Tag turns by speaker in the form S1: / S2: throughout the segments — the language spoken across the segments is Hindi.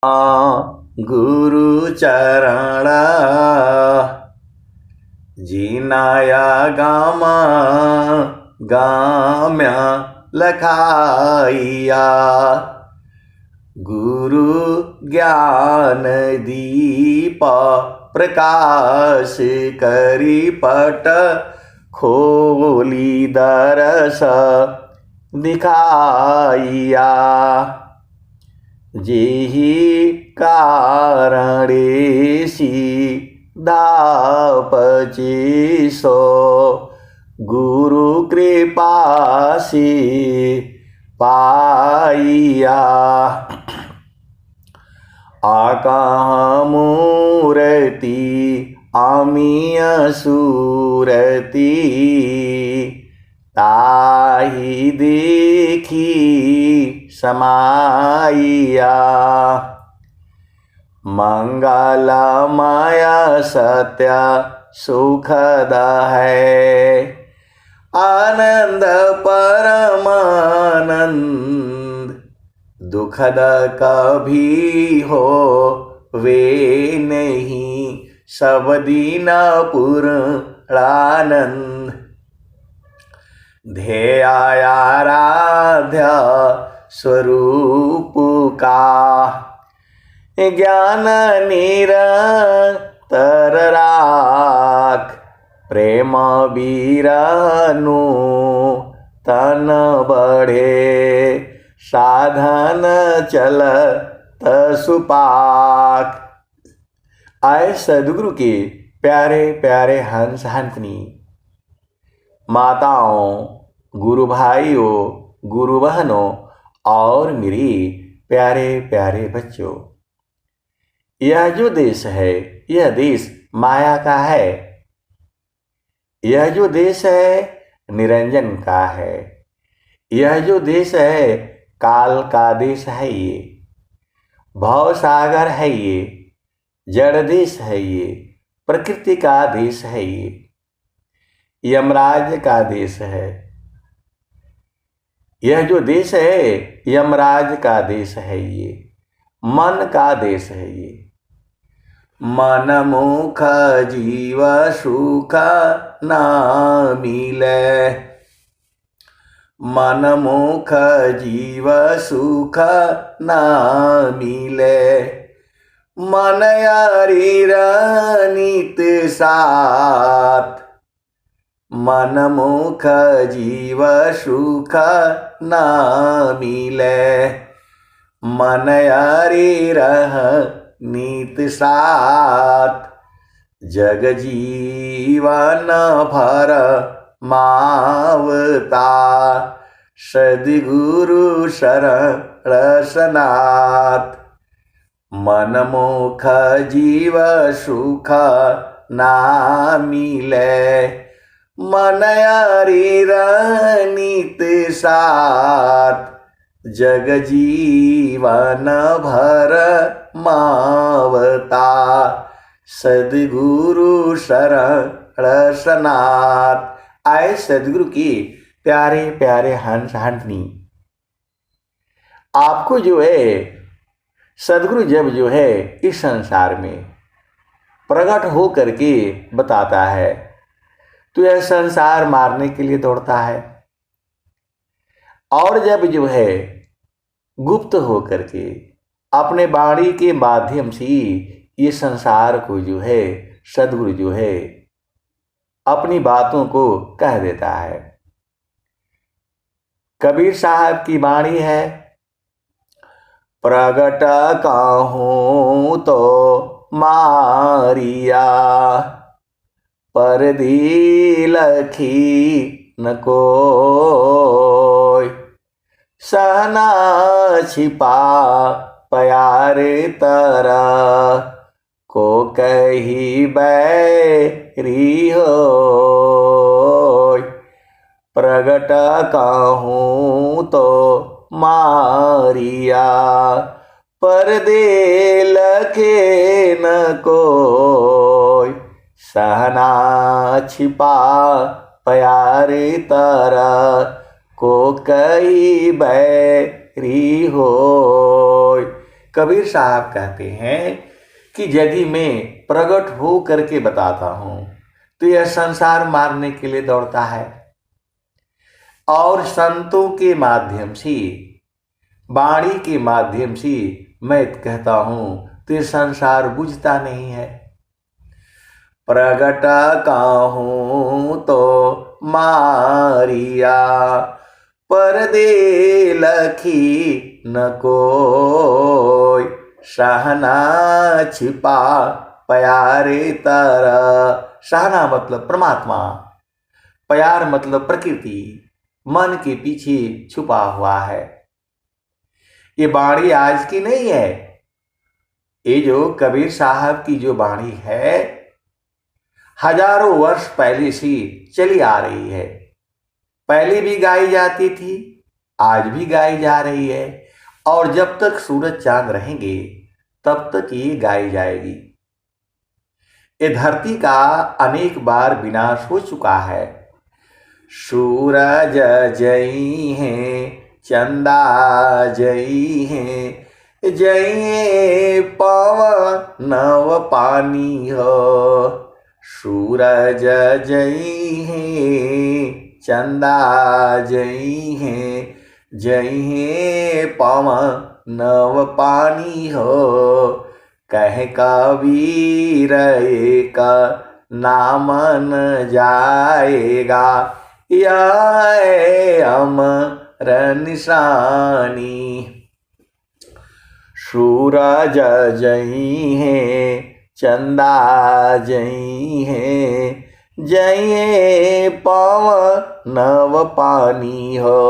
S1: गुरु चरण जिनाया गामा गाम्या लखाइया। गुरु ज्ञान दीप प्रकाश करी पट खोली दरस दिखाइया। जेहि कारणेसी दापची सो गुरु कृपा से पाइया। आकाह मूर्ति आमिय सूरति ताहि देखी समाइया। मंगलमय सत्य सुखद है आनंद परमानंद। दुखद कभी हो वे नहीं सब दिन पूर्णानंद। ध्येयाराध्य स्वरूप का ज्ञान निरंतर राख। प्रेम बीरनु तन बढ़े साधन चलत सुपाक। आए सदगुरु के प्यारे प्यारे हंस हंसनी, माताओं, गुरु भाइयों, गुरु बहनों और मेरी प्यारे प्यारे बच्चों, यह जो देश है यह देश माया का है। यह जो देश है निरंजन का है। यह जो देश है काल का देश है। ये भव सागर है। ये जड़ देश है। ये प्रकृति का देश है। ये यमराज का देश है। यह जो देश है यमराज का देश है। ये मन का देश है। ये मन मुख जीव सुख न मिले। मन मुख जीव सुख न मिले। मन यारी नित साथ। मन मुख जीव सुख न मिले। मन यारी रह नित साथ। जग जीवन भर मावता सद्गुरु शरण सनाथ। मन मुख जीव सुख ना मिले। मन यारी नित साथ। जग जीवन भर मावता सद्गुरु शरण सनाथ। आए सद्गुरु की प्यारे प्यारे हंस हंसनी, आपको जो है सद्गुरु जब जो है इस संसार में प्रकट हो करके बताता है तो यह संसार मारने के लिए दौड़ता है। और जब जो है गुप्त हो करके अपने वाणी के माध्यम से ये संसार को जो है सद्गुरु जो है अपनी बातों को कह देता है। कबीर साहब की वाणी है, प्रगट कहूँ तो मारिया परदी लखी न कोय। सहना छिपा प्यार तरह को कही बैरी हो। प्रगट कहूँ तो मारिया परदे लखे न कोय। सहना छिपा प्यार तरह को कई बैरी हो। कबीर साहब कहते हैं कि यदि मैं प्रकट हो करके बताता हूं तो यह संसार मारने के लिए दौड़ता है, और संतों के माध्यम से, वाणी के माध्यम से मैं कहता हूं तो यह संसार बुझता नहीं है। प्रगट कहूं तो मारिया, परदे लखी न कोई, सहना छिपा प्यारे तरह। सहना मतलब परमात्मा, प्यार मतलब प्रकृति, मन के पीछे छुपा हुआ है। ये वाणी आज की नहीं है, ये जो कबीर साहब की जो वाणी है हजारों वर्ष पहले से चली आ रही है। पहले भी गाई जाती थी, आज भी गाई जा रही है, और जब तक सूरज चांद रहेंगे तब तक ये गाई जाएगी। ये धरती का अनेक बार विनाश हो चुका है। सूरज जई हैं, चंदा जई हैं, जई पवन नव पानी हो। सूरज जई हैं, चंदा जई हैं, जई हैं पवन नव पानी हो। कह कबीर एक नाम न जाएगा, यह अमर निशानी। सूरज जई हैं, चंदा जई हैं, जई पवन नव पानी हो।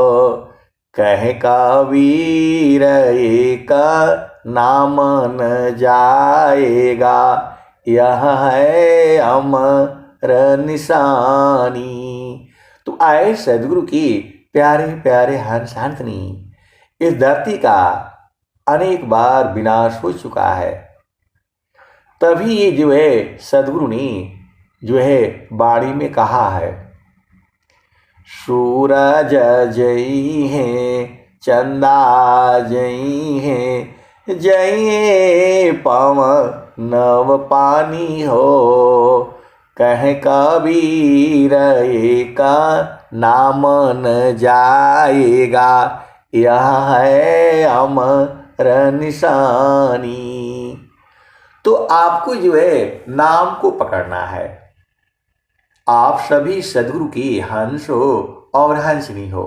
S1: कह कबीर एक नाम न जाएगा, यह है अमर निशानी। तो आए सदगुरु की प्यारे प्यारे हंस हंसनी, इस धरती का अनेक बार विनाश हो चुका है, तभी ये जो है सदगुरु ने जो है वाणी में कहा है, सूरज जई हैं, चंदा जई हैं, जई पवन नव पानी हो। कह कबीर एक नाम न जाएगा, यह है अमर निशानी। तो आपको जो है नाम को पकड़ना है। आप सभी सदगुरु की हंस हो और हंसनी हो।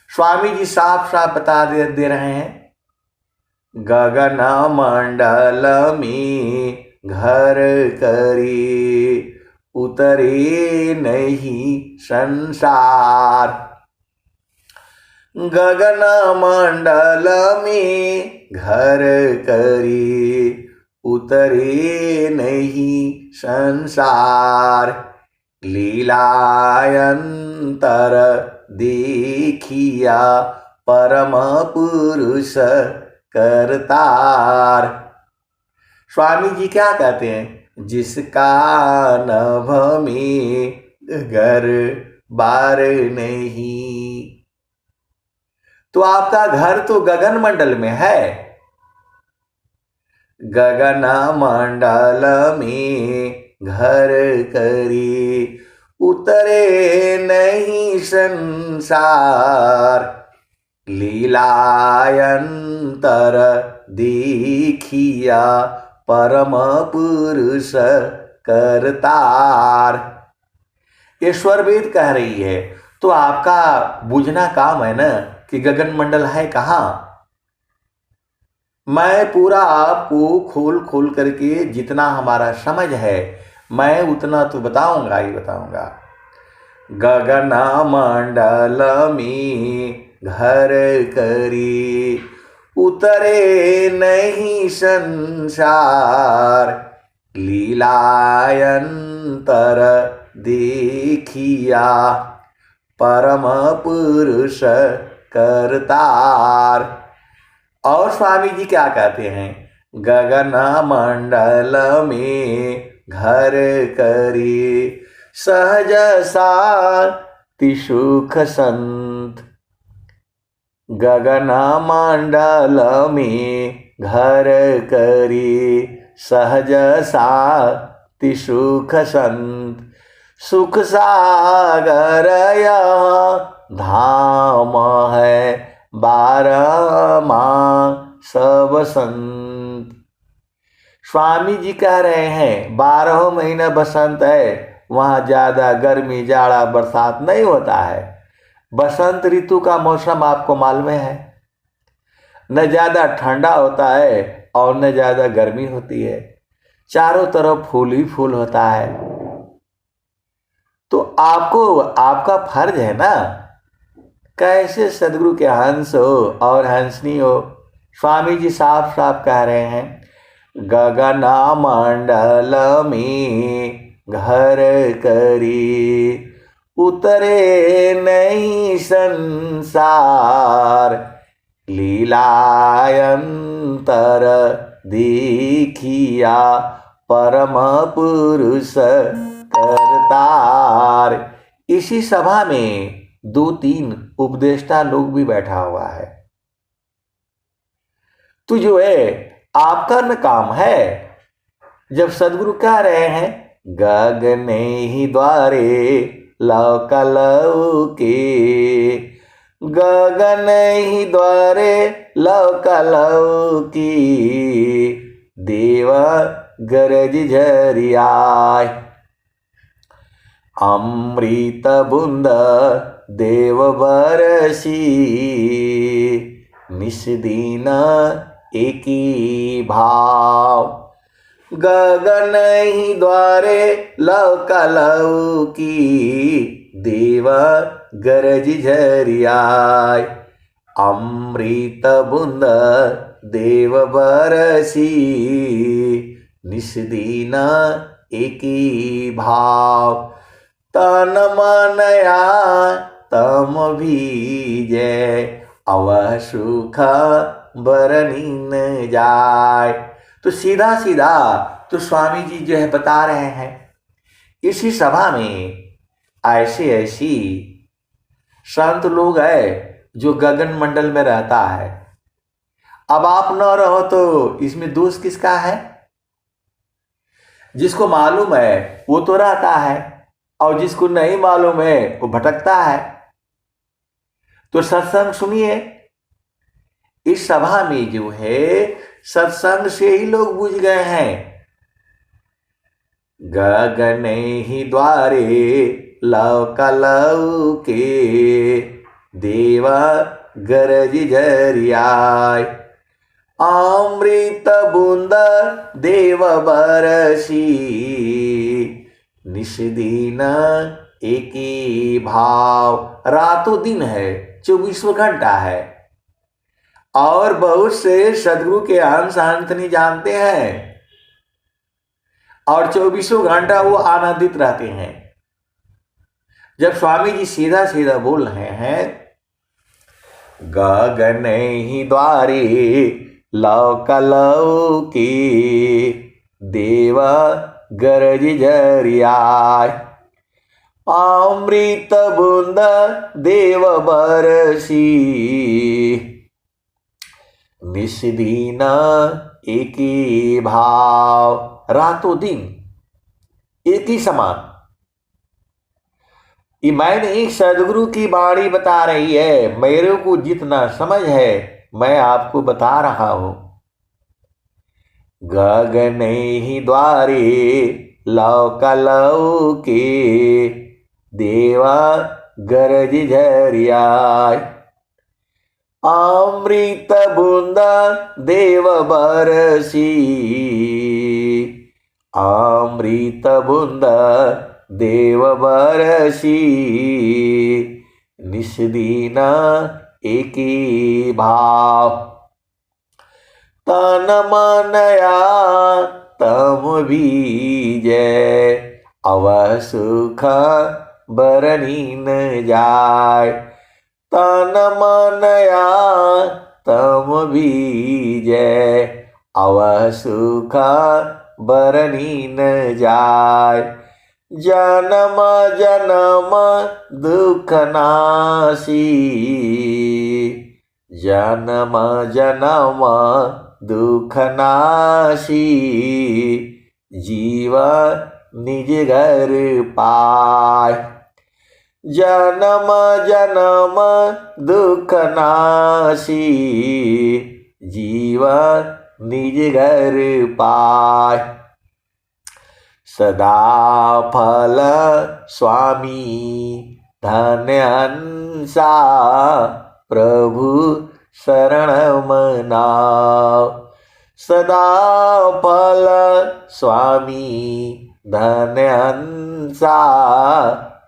S1: स्वामी जी साफ साफ बता दे रहे हैं, गगन मंडल में घर करी, उतरे नहीं संसार। गगन मंडल में घर करी, उतरे नहीं संसार। लीलायंतर देखिया परम पुरुष करतार। स्वामी जी क्या कहते हैं, जिसका नभ में घर बार नहीं। तो आपका घर तो गगन मंडल में है। गगन मंडल में घर करी, उतरे नहीं संसार। लीलायंतर देखिया परम पुरुष करतार। ईश्वर वेद कह रही है। तो आपका बुझना काम है ना कि गगन मंडल है कहाँ। मैं पूरा आपको खोल खोल करके जितना हमारा समझ है मैं उतना तो बताऊंगा ही बताऊंगा। गगन मंडल में घर करी, उतरे नहीं संसार। लीलायंतर देखिया परम पुरुष करतार। और स्वामी जी क्या कहते हैं, गगन मंडल में घर करी, सहज साति सुख संत। गगन मंडल में घर करी सहज साति सुख संत सुख सागर यह धाम है 12 माह सब संत। स्वामी जी कह रहे हैं 12 महीना बसंत है, वहां ज्यादा गर्मी जाड़ा बरसात नहीं होता है। बसंत ऋतु का मौसम आपको मालूम है, न ज्यादा ठंडा होता है और न ज्यादा गर्मी होती है, चारों तरफ फूल ही फूल होता है। तो आपको आपका फर्ज है ना, कैसे सदगुरु के हंस हो और हंसनी हो। स्वामी जी साफ साफ कह रहे हैं गगन मंडल में घर करी उतरे नहीं संसार लीलायंतर देखिया परम पुरुष करतार। इसी सभा में 2-3 उपदेष्टा लोग भी बैठा हुआ है। तो जो है आपका न काम है, जब सदगुरु कह रहे हैं गगने ही द्वारे लौक लौके, गगन ही द्वारे लौक लौकी देव गरज झरियाय। अमृत बूंद देव बरसी निस्दीन एकी भाव, गगन ही द्वारे लौक लौकी देव गरज झरियाय। अमृत बूंद देव बरसी निस्दीन एकी भाव, तन मनया तम भीजे अवह सुख बरनी न जाय। तो सीधा सीधा तो स्वामी जी जो है बता रहे हैं, इसी सभा में ऐसी ऐसी संत लोग है जो गगन मंडल में रहता है। अब आप न रहो तो इसमें दोष किसका है? जिसको मालूम है वो तो रहता है और जिसको नहीं मालूम है वो भटकता है। तो सत्संग सुनिए, इस सभा में जो है सत्संग से ही लोग बुझ गए हैं। गगन ही द्वारे लौक लौके देवा गरज झरियाय। अमृत बूंद देव बरसी निस्दीन एकी भाव। रातों दिन है, 24 घंटा है और बहुत से सदगुरु के अंश अंत नहीं जानते हैं और 24 घंटा वो आनंदित रहते हैं। जब स्वामी जी सीधा सीधा बोल रहे हैं गगन ही द्वारे लौक लौकी देवा गरज झरियाय। अमृत बूंद देव बरसी निस्दीन एकी भाव। रातों दिन एक ही समान। ये मैंने एक सदगुरु की वाणी बता रही है, मेरे को जितना समझ है मैं आपको बता रहा हूं। गगन ही द्वारे लौक लौके देवा गरज झरियाय। अमृत बूंद देव बरसी अमृत बूंद देव बरसी निस्दीन एकी भाव। तन मनया तम बीजे अवह सुख बरनी न जाय। तन मनया तम बीजे अवह सुख बरनी न जाय। जन्म जन्म दुख नासी जन्म जन्म दुख नाशी, जीव निज घर पाय। जन्म जन्म दुख नाशी, जीव निज घर पाय। सदा फल स्वामी धन्य हंसा, प्रभु शरण मनाओ। सदा फल स्वामी धन्य हंसा,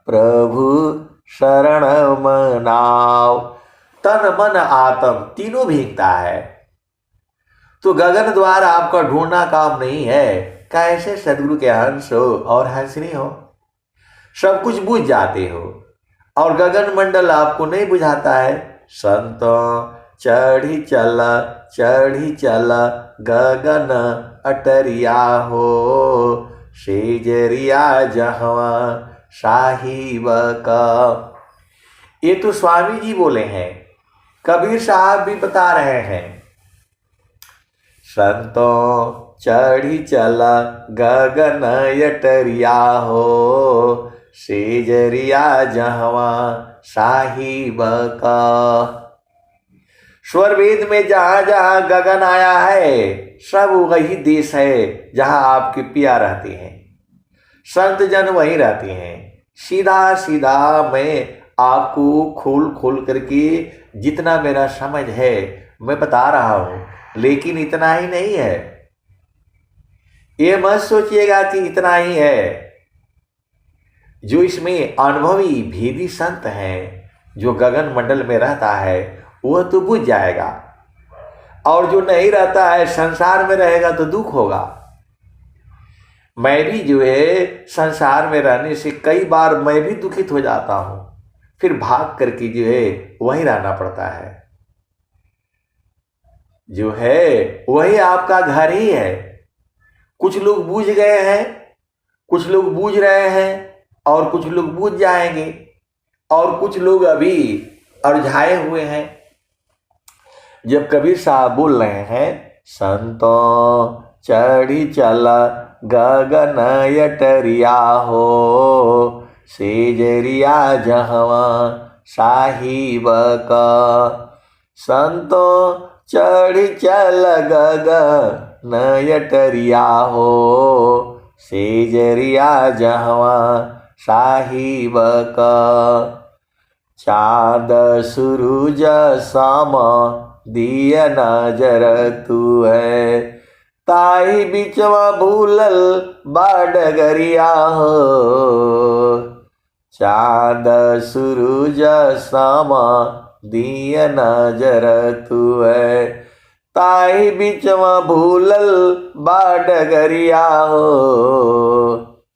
S1: प्रभु शरण मनाओ। तन मन आत्म तीनों भीगता है, तो गगन द्वार आपका ढूंढना काम नहीं है। कैसे सदगुरु के हंस हो और हंसनी हो, सब कुछ बुझ जाते हो और गगन मंडल आपको नहीं बुझाता है। संतों चढ़ी चल गगन अटरिया हो, सेजरिया जहवा साहिब का। ये तो स्वामी जी बोले हैं, कबीर साहब भी बता रहे हैं। संतों चढ़ी चला गगन अटरिया हो, सेजरिया जहवा साहिब का। स्वर वेद में जहां जहां गगन आया है, सब वही देश है जहां आपके पिया रहते हैं, संत जन वहीं रहते हैं। सीधा सीधा मैं आपको खोल खोल करके जितना मेरा समझ है मैं बता रहा हूं, लेकिन इतना ही नहीं है। ये मत सोचिएगा कि इतना ही है। जो इसमें अनुभवी भेदी संत हैं, जो गगन मंडल में रहता है, वह तो बुझ जाएगा, और जो नहीं रहता है, संसार में रहेगा तो दुख होगा। मैं भी जो है संसार में रहने से कई बार मैं भी दुखित हो जाता हूं, फिर भाग करके जो है वहीं रहना पड़ता है। जो है वही आपका घर ही है। कुछ लोग बूझ गए हैं, कुछ लोग बूझ रहे हैं, और कुछ लोग बूझ जाएंगे, और कुछ लोग अभी अरझाए हुए हैं। जब कबीर साहब बोल रहे हैं, संतों चढ़ी चला गगन अटरिया हो, सेजरिया जहवा साहिब का। संतों चढ़ी चल गगन अटरिया हो, सेजरिया जहवा साहिब का। चाँद सूरज सम दिया नजर तू है, ताई बिचवा भूलल बाडगरिया हो। चाँद सूरज सम दिया नजर तू है, ताई बिचवा भूलल बाडगरिया हो।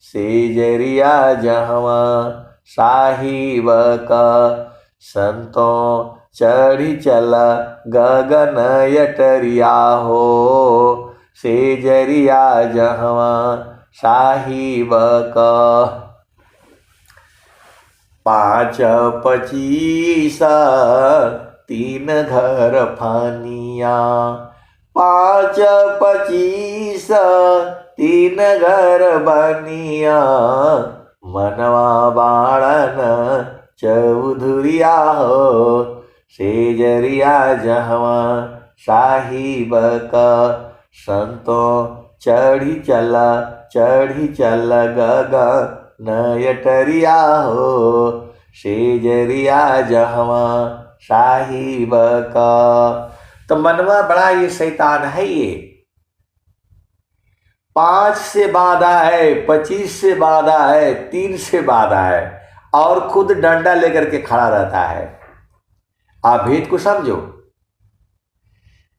S1: सेजरिया जहवा साहिब का। संतों चढ़ी चला गगन अटरिया हो, सेजरिया जहवा साहिब का। 5 25 3 घर फानिया, 5 25 3 घर बनिया। मनवा बाड़न चौधुरिया हो, सेजरिया जहवा साहिब का। संतों चढ़ी चल गगन अटरिया हो, सेजरिया जहवा साहिब का। तो मनवा बड़ा ये शैतान है। ये 5 से बाधा है, 25 से बाधा है, 3 से बाधा है, और खुद डंडा लेकर के खड़ा रहता है। आप भेद को समझो।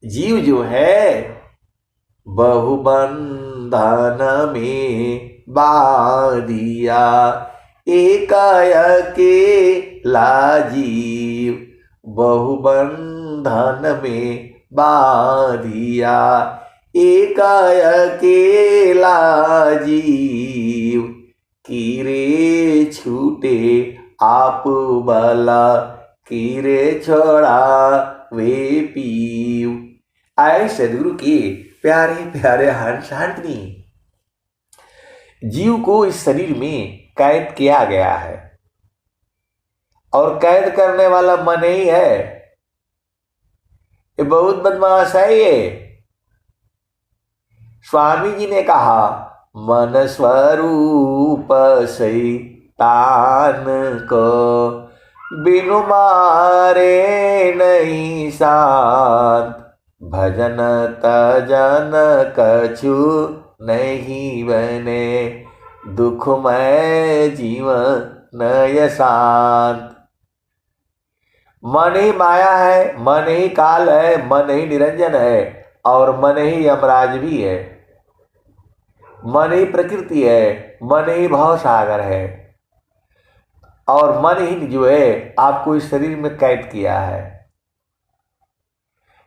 S1: जीव जो है बहुबंधन में बाधिया, एकाएक जीव बहुबंधन में बाधिया, एकाएक जीव। कीरे छूटे आप बला, कीरे छोड़ा वे पीव। आए सदगुरु के प्यारे प्यारे हंस हंसनी, जीव को इस शरीर में कैद किया गया है और कैद करने वाला मन ही है। ये बहुत बदमाश है ये। स्वामी जी ने कहा मन स्वरूप शैतान को बिनु मारे नहीं शांत, भजन तजन कछु नहीं बने, दुखमय जीवन नय शांत। मन ही माया है, मन ही काल है, मन ही निरंजन है और मन ही यमराज भी है। मन ही प्रकृति है, मन ही भव सागर है और मन ही जो है आपको इस शरीर में कैद किया है।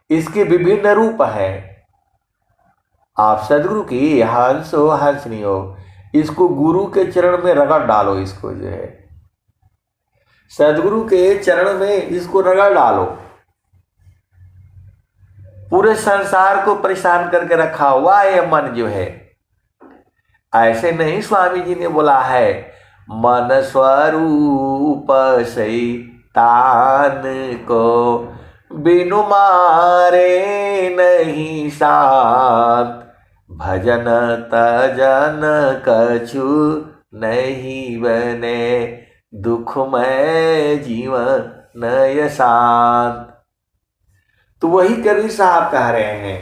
S1: इसके विभिन्न रूप हैं। आप सदगुरु की हंस हो हंसनी हो, इसको गुरु के चरण में रगड़ डालो। इसको जो है सदगुरु के चरण में इसको रगड़ डालो। पूरे संसार को परेशान करके रखा हुआ है मन जो है। ऐसे नहीं स्वामी जी ने बोला है मन स्वरूप शैतान को बिनु मारे नहीं शांत, भजन तजन कछु नहीं बने, दुखमय जीवन नय शांत। तो वही कबीर साहब कह रहे हैं,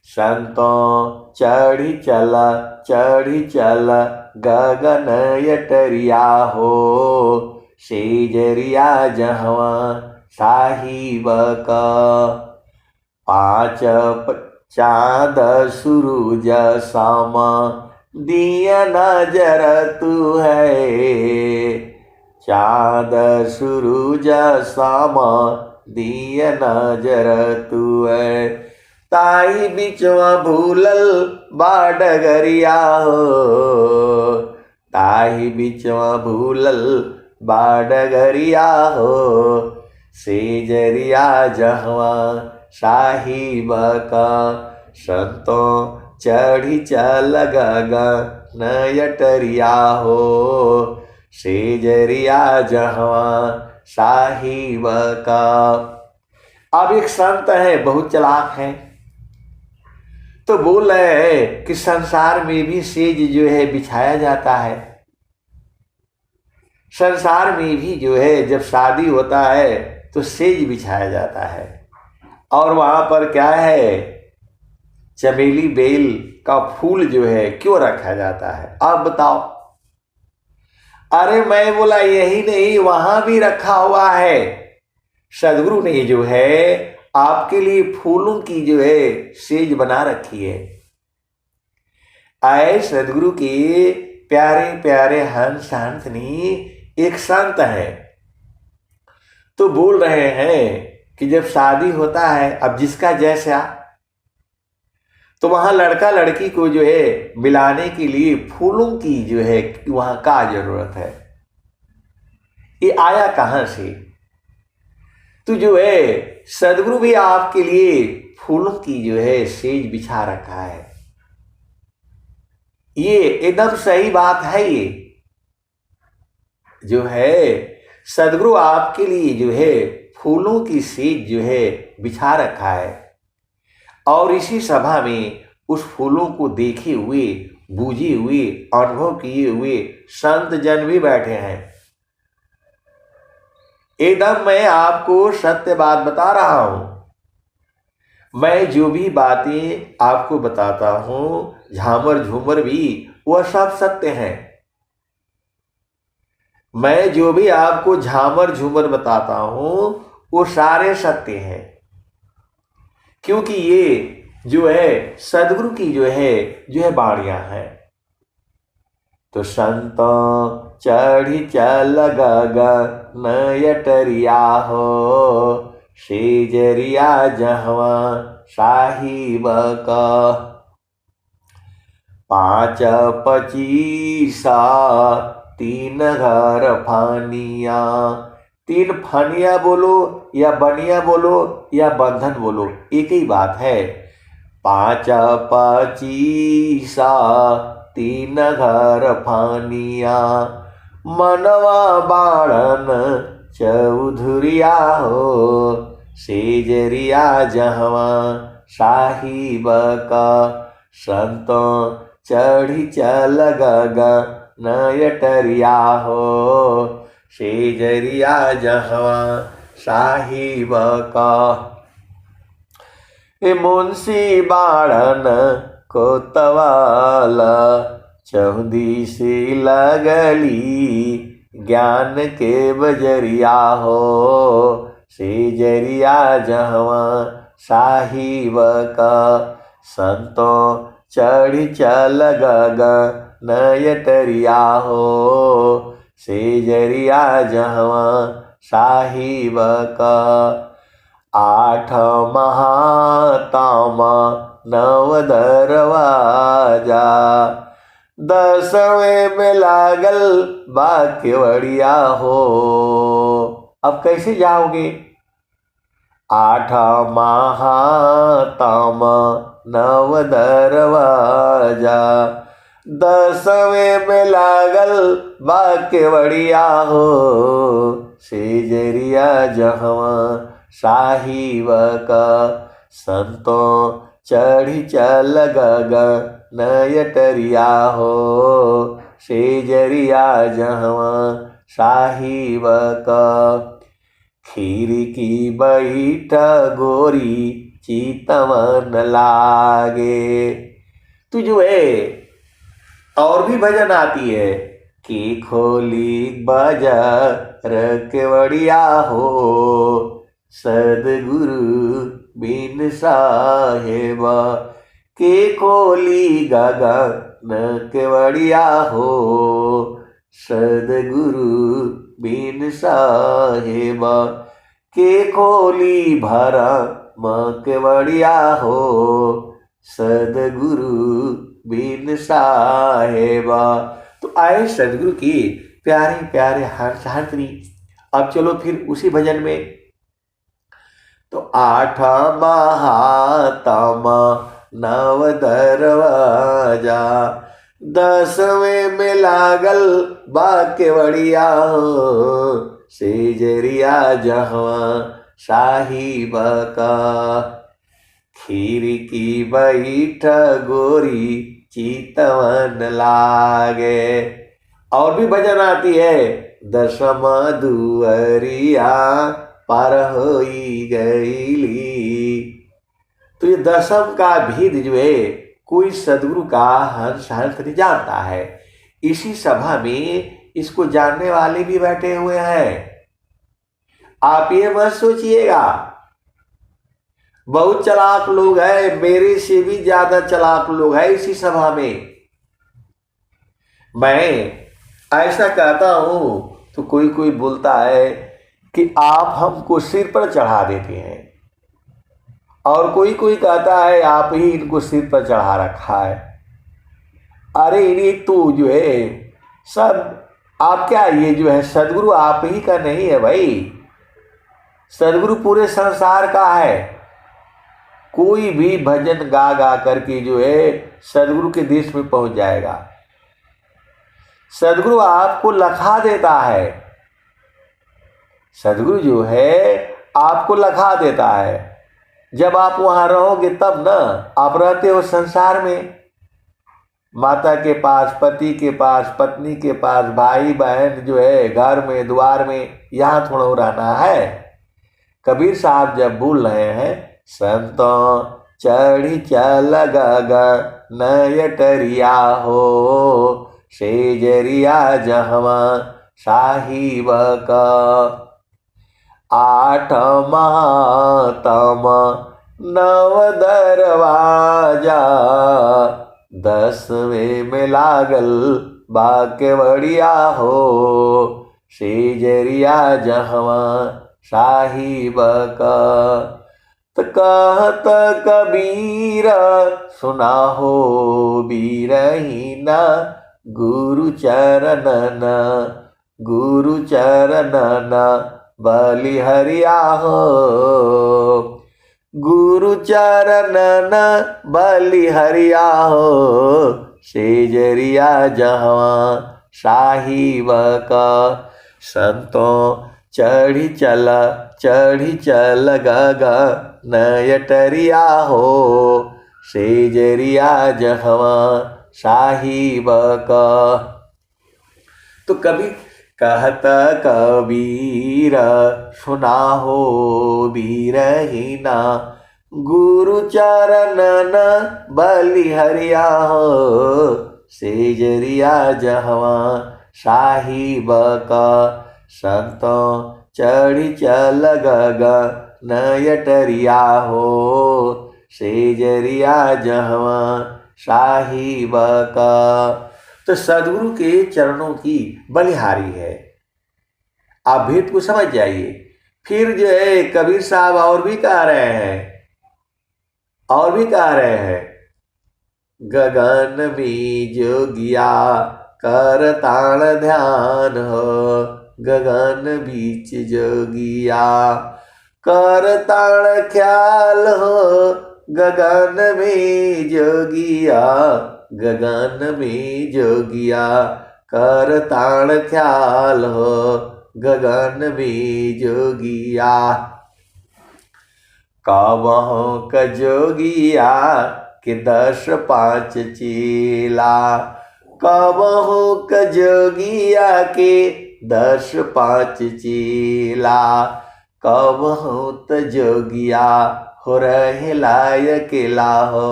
S1: संतों चढ़ी चल गगन यटरिया हो, सेजरिया जहवा साहिब का, पांच चाँद सूरज सामा दिया नजर तू है, चाँद सूरज सामा दिया नजर तू है, ताई बिचवा भूलल बाडगरिया हो, ताही बिचवा भूलल बाडगरिया हो, सेजरिया जहवा साहिब का, संतों चढ़ी चल गगन यटरिया हो, सेजरिया जहवा साहिब का। अब एक संत है, बहुत चालाक है, तो बोल रहे हैं कि संसार में भी सेज जो है बिछाया जाता है। संसार में भी जो है जब शादी होता है तो सेज बिछाया जाता है और वहां पर क्या है, चमेली बेल का फूल जो है क्यों रखा जाता है, आप बताओ। अरे मैं बोला यही नहीं, वहां भी रखा हुआ है। सदगुरु ने जो है आपके लिए फूलों की जो है सेज बना रखी है। आए सदगुरु के प्यारे प्यारे हंस हंसनी एक संत है, तो बोल रहे हैं कि जब शादी होता है, अब जिसका जैसा, तो वहां लड़का लड़की को जो है मिलाने के लिए फूलों की जो है वहां का जरूरत है। ये आया कहां से? तो जो है सदगुरु भी आपके लिए फूलों की जो है सेज बिछा रखा है। ये एकदम सही बात है। ये जो है सदगुरु आपके लिए जो है फूलों की सेज जो है बिछा रखा है और इसी सभा में उस फूलों को देखे हुए, बूझे हुए, अनुभव किए हुए संत जन भी बैठे हैं। एकदम मैं आपको सत्य बात बता रहा हूं। मैं जो भी बातें आपको बताता हूं, झामर झूमर भी, वह सब सत्य हैं। मैं जो भी आपको झामर झूमर बताता हूं वो सारे सत्य हैं, क्योंकि ये जो है सदगुरु की जो है बाणियां हैं। तो संतों चढ़ी चल गगन यटरिया हो, सेजरिया जहवा साहिब का, पाँच पचीसा तीन घर फानिया, तीन फनिया बोलो या बनिया बोलो या बंधन बोलो, एक ही बात है। पाँच पचीसा तीन घर फानिया, मनवा बाणन चौधुरिया हो, सेजरिया जहवा साहिब का, संतों चढ़ी चल गगन यटरिया हो, सेजरिया जहवा साहिब का। मुंशी बाणन कोतवाल, चौदीसी लगली ज्ञान के बजरिया हो, सेजरिया जहवा साहिब का, संतों चढ़ी चल गगन यटरिया हो, सेजरिया जहवा साहिब का। आठ महाताम नव दरवाजा, दसवें में लागल बाकेवड़िया हो। अब कैसे जाओगे? आठ महाताम नव दरवाजा, दसवें में लागल बाकेवड़िया हो, सेजरिया जहवा साहिब का, संतों चढ़ी चल गगन यटरिया हो, सेजरिया जहवा साहिब का। खीर की बैठ गोरी चितवन लागे। तू जो है और भी भजन आती है कि खोली बाजार केवड़िया हो, सदगुरु बिन साहेबा, के खोली गगन केवड़िया हो, सदगुरु बिन साहेबा, के खोली भरम केवड़िया हो, सदगुरु बिन साहेबा। तो आए सदगुरु की प्यारे प्यारे हरचाहतनी। अब चलो फिर उसी भजन में। तो आठ महातम नव दरवाजा, दसवें में लागल बाकेवड़िया हो, सेजरिया जहवा साहिब का। खीर की बैठ गोरी चितवन लागे। और भी भजन आती है, दशम दुअरिया पार होई गईली। तो ये दशम का भेद जो है कोई सदगुरु का हंस नहीं जानता है। इसी सभा में इसको जानने वाले भी बैठे हुए हैं। आप ये मत सोचिएगा बहुत चालाक लोग हैं, मेरे से भी ज्यादा चालाक लोग हैं इसी सभा में। मैं ऐसा कहता हूं तो कोई कोई बोलता है कि आप हमको सिर पर चढ़ा देते हैं, और कोई कोई कहता है आप ही इनको सिर पर चढ़ा रखा है। अरे ये तो जो है सब आप क्या, ये जो है सदगुरु आप ही का नहीं है भाई, सदगुरु पूरे संसार का है। कोई भी भजन गा गा करके जो है सदगुरु के देश में पहुंच जाएगा। सदगुरु आपको लखा देता है, सदगुरु जो है आपको लखा देता है। जब आप वहां रहोगे तब ना, आप रहते हो संसार में, माता के पास, पति के पास, पत्नी के पास, भाई बहन जो है घर में द्वार में, यहाँ थोड़ा रहना है। कबीर साहब जब बोल रहे हैं, संतों चढ़ी चल गगन यटरिया हो, सेजरिया जहवा साहिब का। आठ महातम नव दरवाजा, दसवें में लागल बाकेवड़िया हो, सेजरिया जहवा साहिब का। तो कहत कबीर सुना हो बीरहीना, गुरु चरणन बलिहरिया हो। गुरु चरणन बलिहरिया हो, सेजरिया जहवा साहिब का। संतों चढ़ी चल गगन नयटरिया हो, सेजरिया जहवा साहिब का। तो कभी कहत कबीर सुना हो बीरहीना, गुरु चरणन बलिहरिया हो, सेजरिया जहवा साहिब का। संतों चढ़ी चल गगन नयटरिया हो, सेजरिया जहवा साहिब का। तो सदगुरु के चरणों की बलिहारी है। आप भेद को समझ जाइए। फिर जो है कबीर साहब और भी कह रहे हैं, गगन में जोगिया कर ताण ध्यान हो, गगन बीच जोगिया कर ताण ख्याल हो, गगन में जोगिया, गगन में जोगिया कर ताण ख्याल हो, गगन में जोगिया। कबहु क जोगिया के 10 5 चेला, कबहु क जोगिया के 10 5 चेला, कबहु त जोगिया हो रहे लायकेला हो,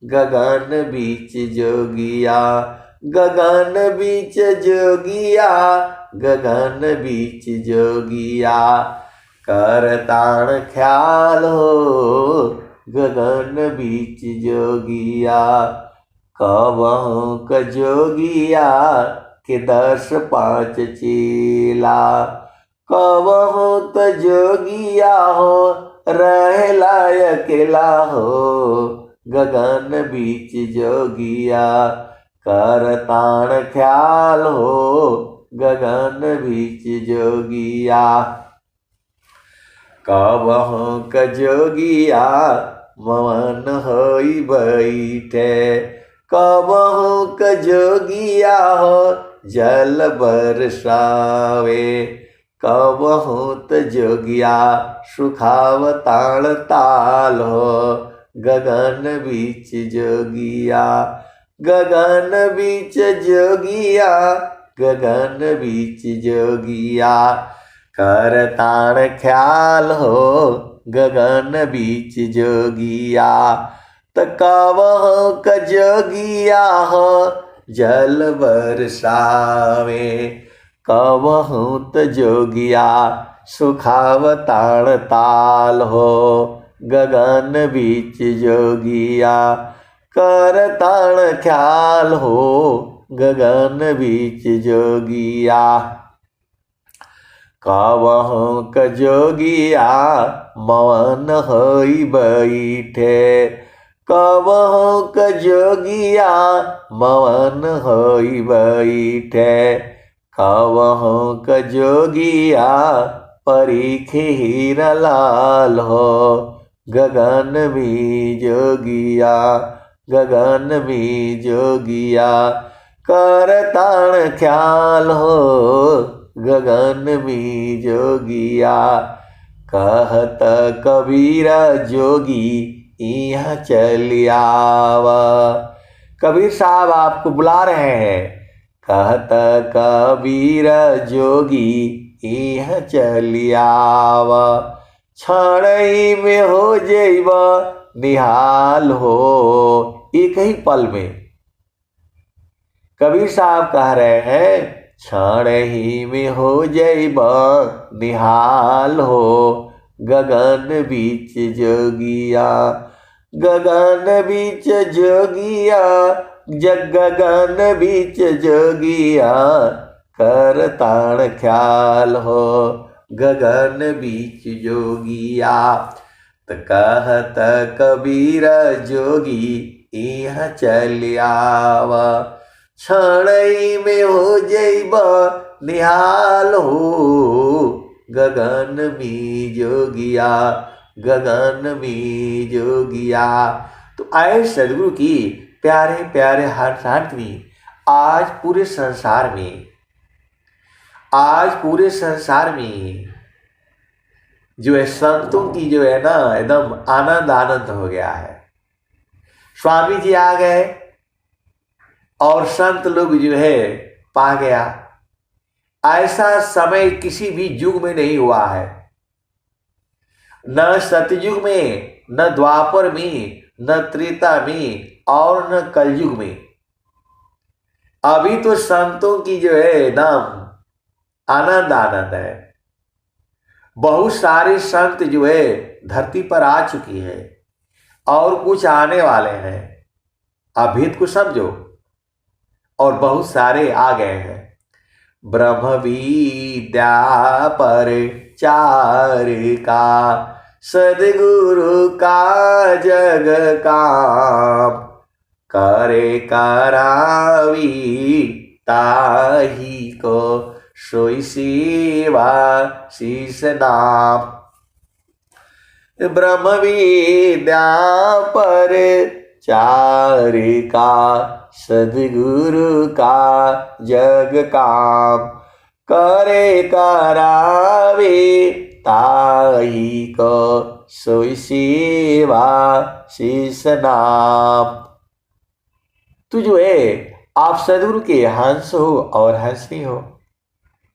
S1: गगन बीच जोगिया, गगन बीच जोगिया, गगन बीच जोगिया कर ताण ख्याल हो, गगन बीच जोगिया। कबहु क जोगिया के 10 5 चेला, कबहु त जोगिया हो रहे लायकेला हो, गगन बीच जोगिया कर ताण ख्याल हो, गगन बीच जोगिया। कबहु क जोगिया मवन होई बैठे, कबहु क जोगिया हो जल बरसावे, कबहु त जोगिया सुखावताण ताल हो, गगन बीच जोगिया, गगन बीच जोगिया, गगन बीच जोगिया कर ताण ख्याल हो, गगन बीच जोगिया। त कबहु क जोगिया हो जल बरसावे, कबहु त जोगिया सुखावताण ताल हो, गगन बीच जोगिया कर ताण ख्याल हो, गगन बीच जोगिया। कबहु क जोगिया मवन होई बैठे, कबहु क जोगिया मवन होई बैठे, कबहु क जोगिया परीखे हीरा लाल हो, गगन में जोगिया, गगन में जोगिया कर ताण ख्याल हो, गगन में जोगिया। कहत कबीरा जोगी यहाँ चलियावा, कबीर साहब आपको बुला रहे हैं। कहत कबीरा जोगी यहाँ चलियावा, क्षण में हो जइबा निहाल हो। एक ही पल में कबीर साहब कह रहे हैं, क्षण ही में हो जइबा निहाल हो, गगन बीच जोगिया, गगन बीच जोगिया, गगन बीच जोगिया कर ताण ख्याल हो, गगन बीच जोगिया। त कहत कबीरा जोगी यहाँ चलियावा, क्षण में हो जइबा निहाल हो, गगन में जोगिया, गगन में जोगिया। तो आए सदगुरु की प्यारे प्यारे हरसांतनी, आज पूरे संसार में, आज पूरे संसार में जो है संतों की जो है ना एकदम आनंद आनंद हो गया है। स्वामी जी आ गए और संत लोग जो है पा गया। ऐसा समय किसी भी युग में नहीं हुआ है, न सतयुग में, न द्वापर में, न त्रेता में और न कलयुग में। अभी तो संतों की जो है एकदम आनंद आनंद है। बहुत सारे संत जो है धरती पर आ चुकी है और कुछ आने वाले हैं, अभेद को समझो, और बहुत सारे आ गए हैं। ब्रह्म विद्या पर चार का, सदगुरु का जग काम, करे करावी ताही को, सोई सेवा शीस नाम। ब्रह्म विद्या पर चार का, सदगुरु का जग काम, करे करावे ताही को, सोई सेवा शीस नाम। तू जो है आप सदगुरु के हंस हो और हंसनी हो।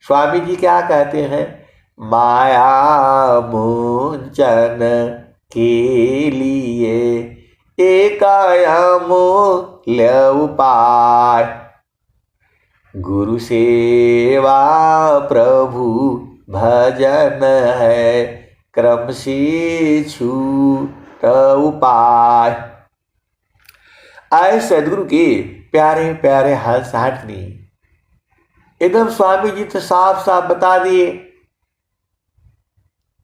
S1: स्वामी जी क्या कहते हैं? माया मुंचन के लिए एक अमूल्य उपाय, गुरु सेवा प्रभु भजन है, क्रम से छूट उपाय। आए सदगुरु के प्यारे प्यारे हंसनी, एकदम स्वामी जी तो साफ साफ बता दिए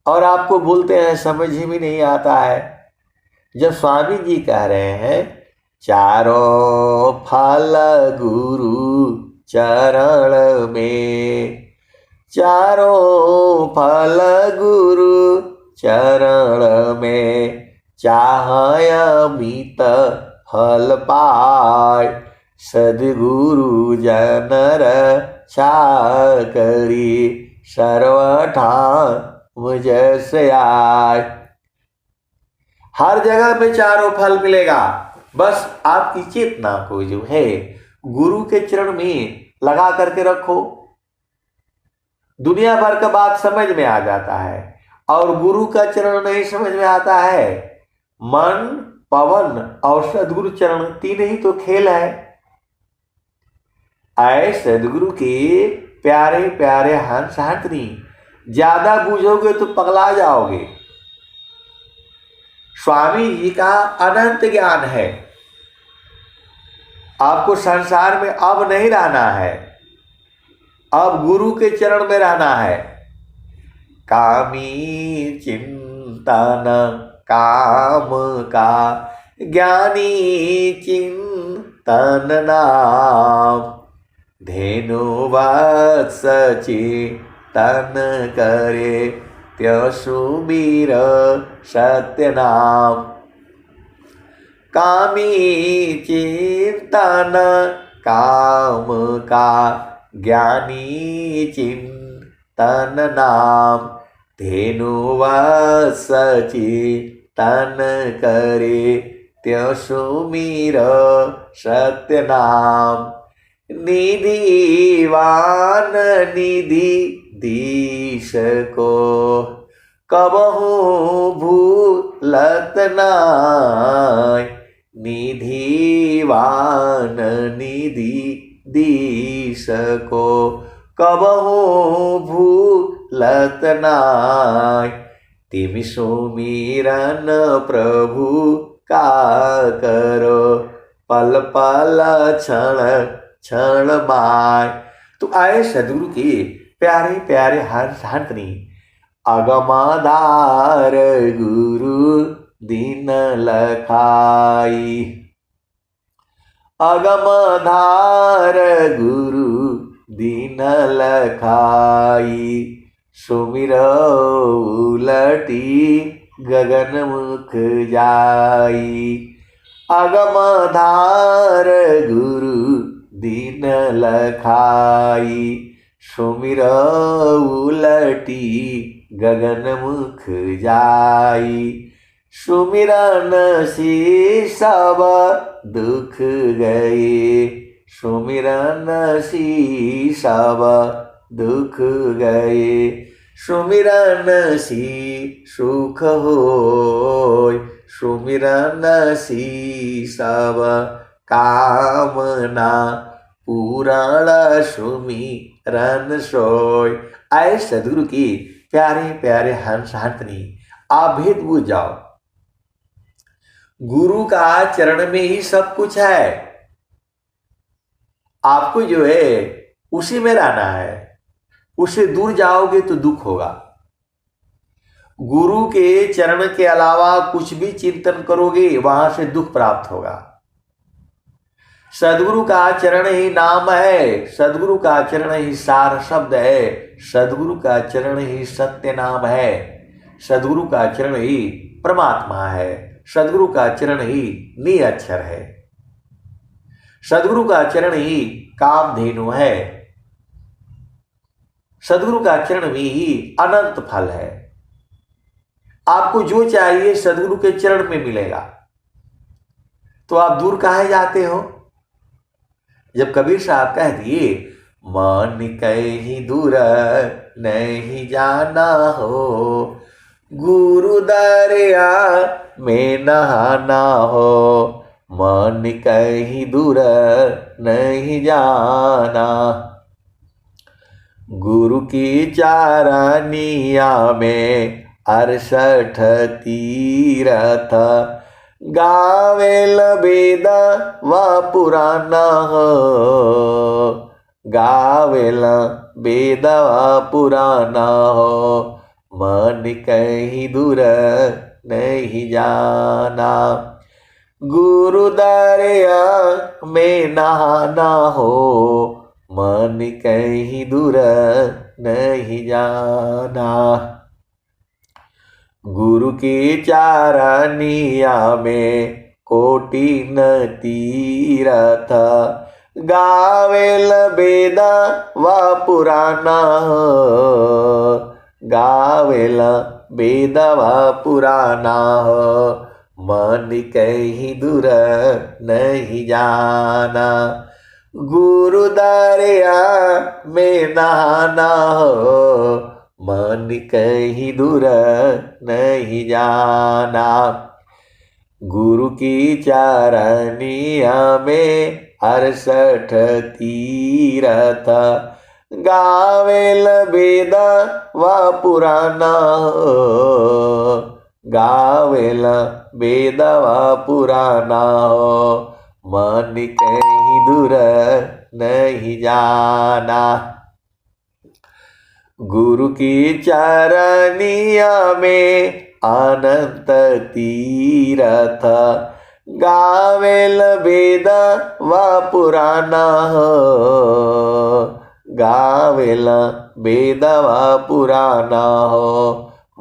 S1: और आपको बोलते हैं समझ ही में नहीं आता है। जब स्वामी जी कह रहे हैं चारों फल गुरु चरण में, चारों फल गुरु चरण में, चाहे अमित फल पाय, सदगुरु जन रक्षा करी, सर्वथा मुझसे आय। हर जगह में चारों फल मिलेगा, बस आपकी चेतना को जो है गुरु के चरण में लगा करके रखो। दुनिया भर का बात समझ में आ जाता है और गुरु का चरण नहीं समझ में आता है। मन, पवन और सदगुरु चरण, तीन ही तो खेल है। आए सदगुरु के प्यारे प्यारे हंसनी, ज्यादा बूझोगे तो पगला जाओगे। स्वामी जी का अनंत ज्ञान है। आपको संसार में अब नहीं रहना है, अब गुरु के चरण में रहना है। कामी चिंतन काम का, ज्ञानी चिंतन नाम, धेनु वत्स चिंतन करे, त्यों सत्य नाम। कामी चिंतन काम का, ज्ञानी चिंतन नाम, धेनु वत्स चिंतन करे, त्यों सत्य नाम। निधिवान निधि दीश को, कबहू भूलत नाय, निधिवान निधि दीश को, कबहू भूलत नाय। तिमि सुमिरन प्रभु का करो, पल पल क्षण क्षण माय। तो आए सदगुरु के प्यारे प्यारे हंसनी, अगमाधार गुरु दीन लखाई, अगमधार गुरु दीन लखाई, सुमिरौलटी गगन मुख जाई। अगमधार गुरु दीन लखाई। सुमिरौलटी गगन मुख जाई। सुमिरन से सब दुख गए। सुमिरन से सब दुख गए। सुमिरन से सुख होय। सुमिरन से सब कामना पूरण सुमिरन सोय। आए सदगुरु की प्यारे प्यारे हंस हंसनी, आप भेद बूझ जाओ। गुरु का चरण में ही सब कुछ है। आपको जो है उसी में रहना है। उससे दूर जाओगे तो दुख होगा। गुरु के चरण के अलावा कुछ भी चिंतन करोगे वहां से दुख प्राप्त होगा। सदगुरु का चरण ही नाम है। सदगुरु का चरण ही सार शब्द है। सदगुरु का चरण ही सत्य नाम है। सदगुरु का चरण ही परमात्मा है। सदगुरु का चरण ही नी अक्षर है। सदगुरु का चरण ही कामधेनु है। सदगुरु का चरण में ही अनंत फल है। आपको जो चाहिए सदगुरु के चरण में मिलेगा। तो आप दूर काहे जाते हो? जब कबीर साहब कह दिए मन कहीं दूर नहीं जाना हो, गुरु दरिया में नहाना हो। मन कहीं दूर नहीं जाना, गुरु की चारनिया में 68 तीरथ। गावेल वेद व पुराण हो, गावेल वेद व पुराण हो। मन कहीं दूर नहीं जाना, गुरु दरिया में नहाना हो। मन कहीं दूर नहीं जाना, गुरु की चारनिया में कोटि न तीरथ। गावेल वेद व पुराण हो, गावेल वेद व पुराण हो। मन कहीं दूर नहीं जाना, गुरु दरिया में नहाना हो। मन कहीं दूर नहीं जाना, गुरु की चारनिया में 68 तीरथ। गावेल वेद व पुराण हो, गावेल वेद व पुराण हो। मन कहीं दूर नहीं जाना, गुरु की चारनिया में अनंत तीरथ। गावेल वेद व पुराण हो, गावेल वेद व पुराण हो।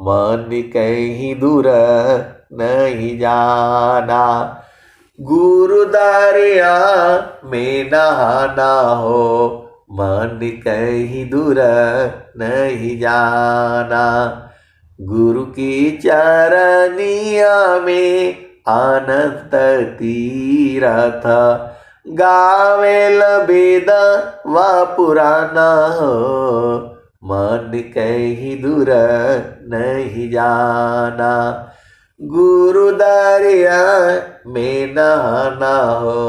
S1: मन कहीं दूर नहीं जाना, गुरु दरिया में नहाना हो। मन कहीं दूर नहीं जाना, गुरु की चरनिया में अनंत तीरथ। गावेल वेद व पुराण हो। मन कहीं दूर नहीं जाना, गुरु दरिया में नहाना हो।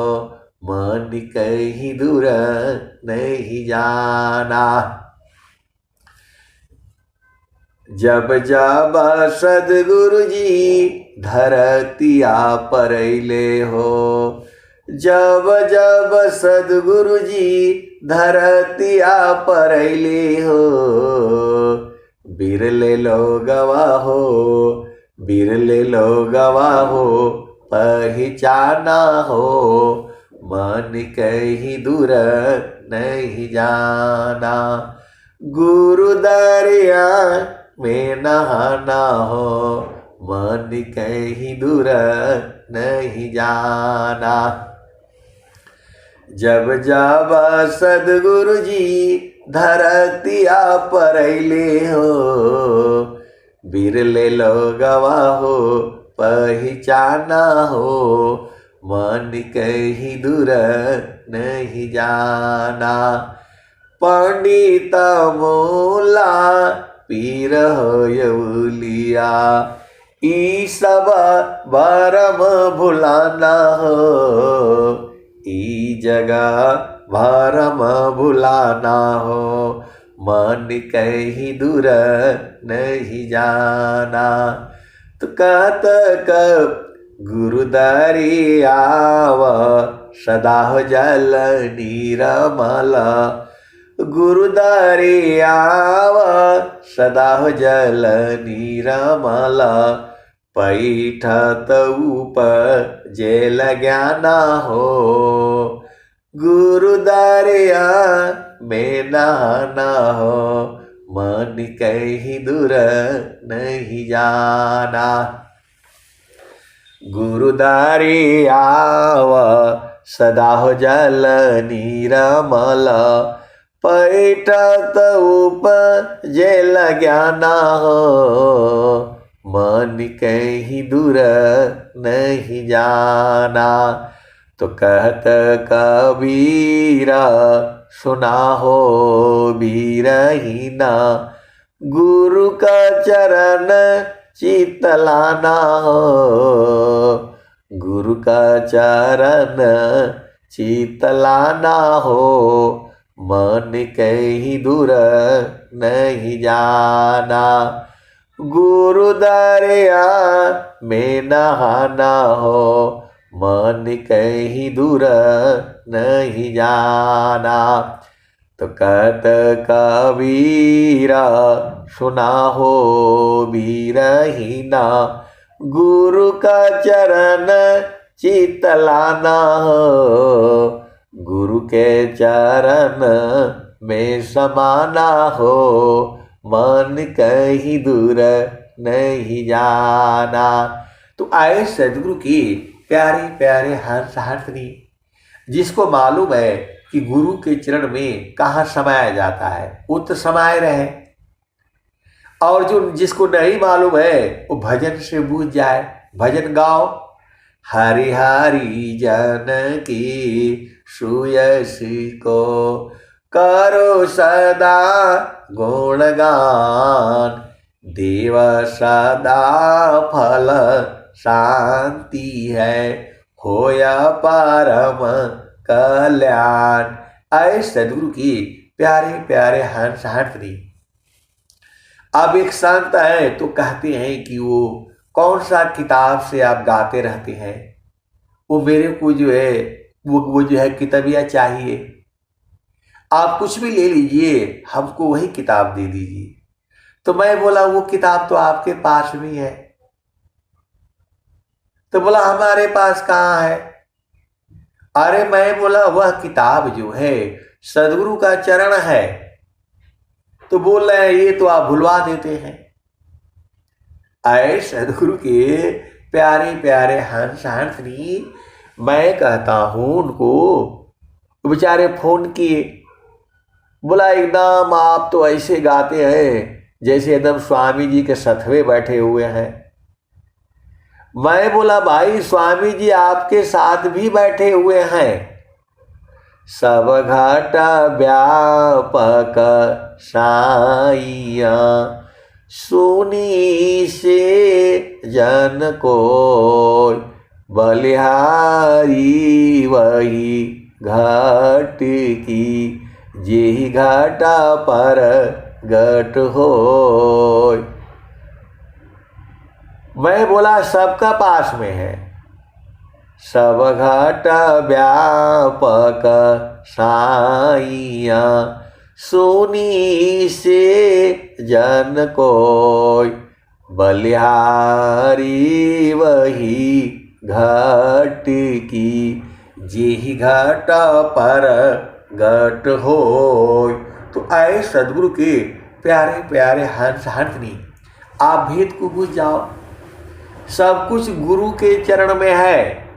S1: मन कहीं दूर नहीं जाना, जब जब सदगुरु जी धरतिया पर अइले हो। जब जब सदगुरु जी धरतिया पर अइले हो। बिरले लोगवा हो, बिरले लोगवा हो पहचाना हो। मन कहीं दूर नहीं जाना, गुरु दरिया में नहाना हो, मन कहीं दूर नहीं जाना। जब जब सदगुरु जी धरतिया पर अइले हो, बिरले लोगवा हो पहचाना हो, मन कहीं दूर नहीं जाना। पंडित मूला पीर होयउलिया, ई सब भरम भुलाना हो, ई जगह भरम भुलाना हो, मन कहीं दूर नहीं जाना। तो कहत कब गुरु दरियाव, सदा हो जल नीरमल। गुरु दरियाव, सदा हो जल नीरमल। पैठत ऊपर जेल ज्ञाना हो, गुरु दरिया में नहाना हो, मन कहीं दूर नहीं जाना। गुरु दरियाव, सदा हो जल नीरमल। पैठत ऊपर जेल ज्ञाना हो, मन कहीं दूर नहीं जाना। तो कहत कबीरा, सुना हो बीरहीना, गुरु का चरण चितलाना हो, गुरु का चरण चितलाना हो, मन कहीं दूर नहीं जाना। गुरु दरिया में नहाना हो, मन कहीं दूर नहीं जाना। तो कहत कबीरा, सुना हो बीरहीना, गुरु का चरण चितलाना हो, गुरु के चरण में समाना हो, मन कहीं दूर नहीं जाना। तो आए सदगुरु की प्यारे प्यारे हंस हंसनी, जिसको मालूम है कि गुरु के चरण में कहाँ समाया जाता है, वो तो समाये रहे। और जो जिसको नहीं मालूम है वो भजन से बूझ जाए, भजन गाओ। हरि हरि जन की सुयसी को, करो सदा गुणगान। देव सदा फल शांति है, होया परम कल्याण। आए सदगुरु की प्यारे प्यारे हंस हंसनी। अब एक संत है तो कहते हैं कि वो कौन सा किताब से आप गाते रहते हैं, वो मेरे को जो है वो जो है किताबिया चाहिए। आप कुछ भी ले लीजिए, हमको वही किताब दे दीजिए। तो मैं बोला वो किताब तो आपके पास भी है। तो बोला हमारे पास कहाँ है। अरे मैं बोला वह किताब जो है सदगुरु का चरण है। तो बोल रहे हैं ये तो आप भुलवा देते हैं। आए सदगुरु के प्यारे प्यारे हंस हंसनी, मैं कहता हूं उनको, बेचारे फोन किए, बोला एकदम आप तो ऐसे गाते हैं जैसे एकदम स्वामी जी के सथवे बैठे हुए हैं। मैं बोला भाई स्वामी जी आपके साथ भी बैठे हुए हैं। सब घाटा व्यापक साइया, सुनी से जन को, बलिहारी वही घाट की, जेहि घाटा पर घट हो। मैं बोला सबका पास में है। सब घाटा व्यापक साइया, सुनी से जन कोय, बलिहारी वही घाट की, जेहि घाटा पर घट होय। तो आए सदगुरु के प्यारे प्यारे हंस हंसनी, आप भेद को बुझ जाओ। सब कुछ गुरु के चरण में है।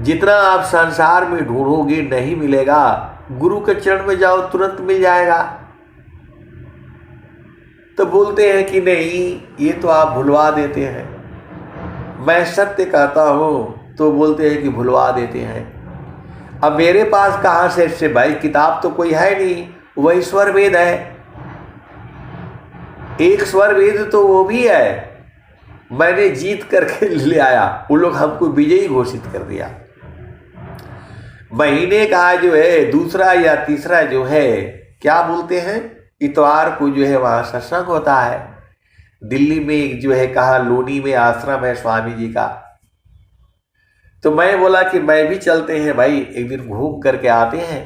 S1: जितना आप संसार में ढूंढोगे नहीं मिलेगा, गुरु के चरण में जाओ तुरंत मिल जाएगा। तो बोलते हैं कि नहीं, ये तो आप भुलवा देते हैं। मैं सत्य कहता हूं तो बोलते हैं कि भुलवा देते हैं। अब मेरे पास कहां से भाई, किताब तो कोई है नहीं, वही स्वर वेद है। एक स्वर वेद तो वो भी है, मैंने जीत करके ले आया। वो लोग हमको विजयी घोषित कर दिया। महीने का जो है दूसरा या तीसरा जो है, क्या बोलते हैं, इतवार को जो है वहाँ सत्संग होता है। दिल्ली में एक जो है कहा लोनी में आश्रम है स्वामी जी का। तो मैं बोला कि मैं भी चलते हैं भाई, एक दिन घूम करके आते हैं।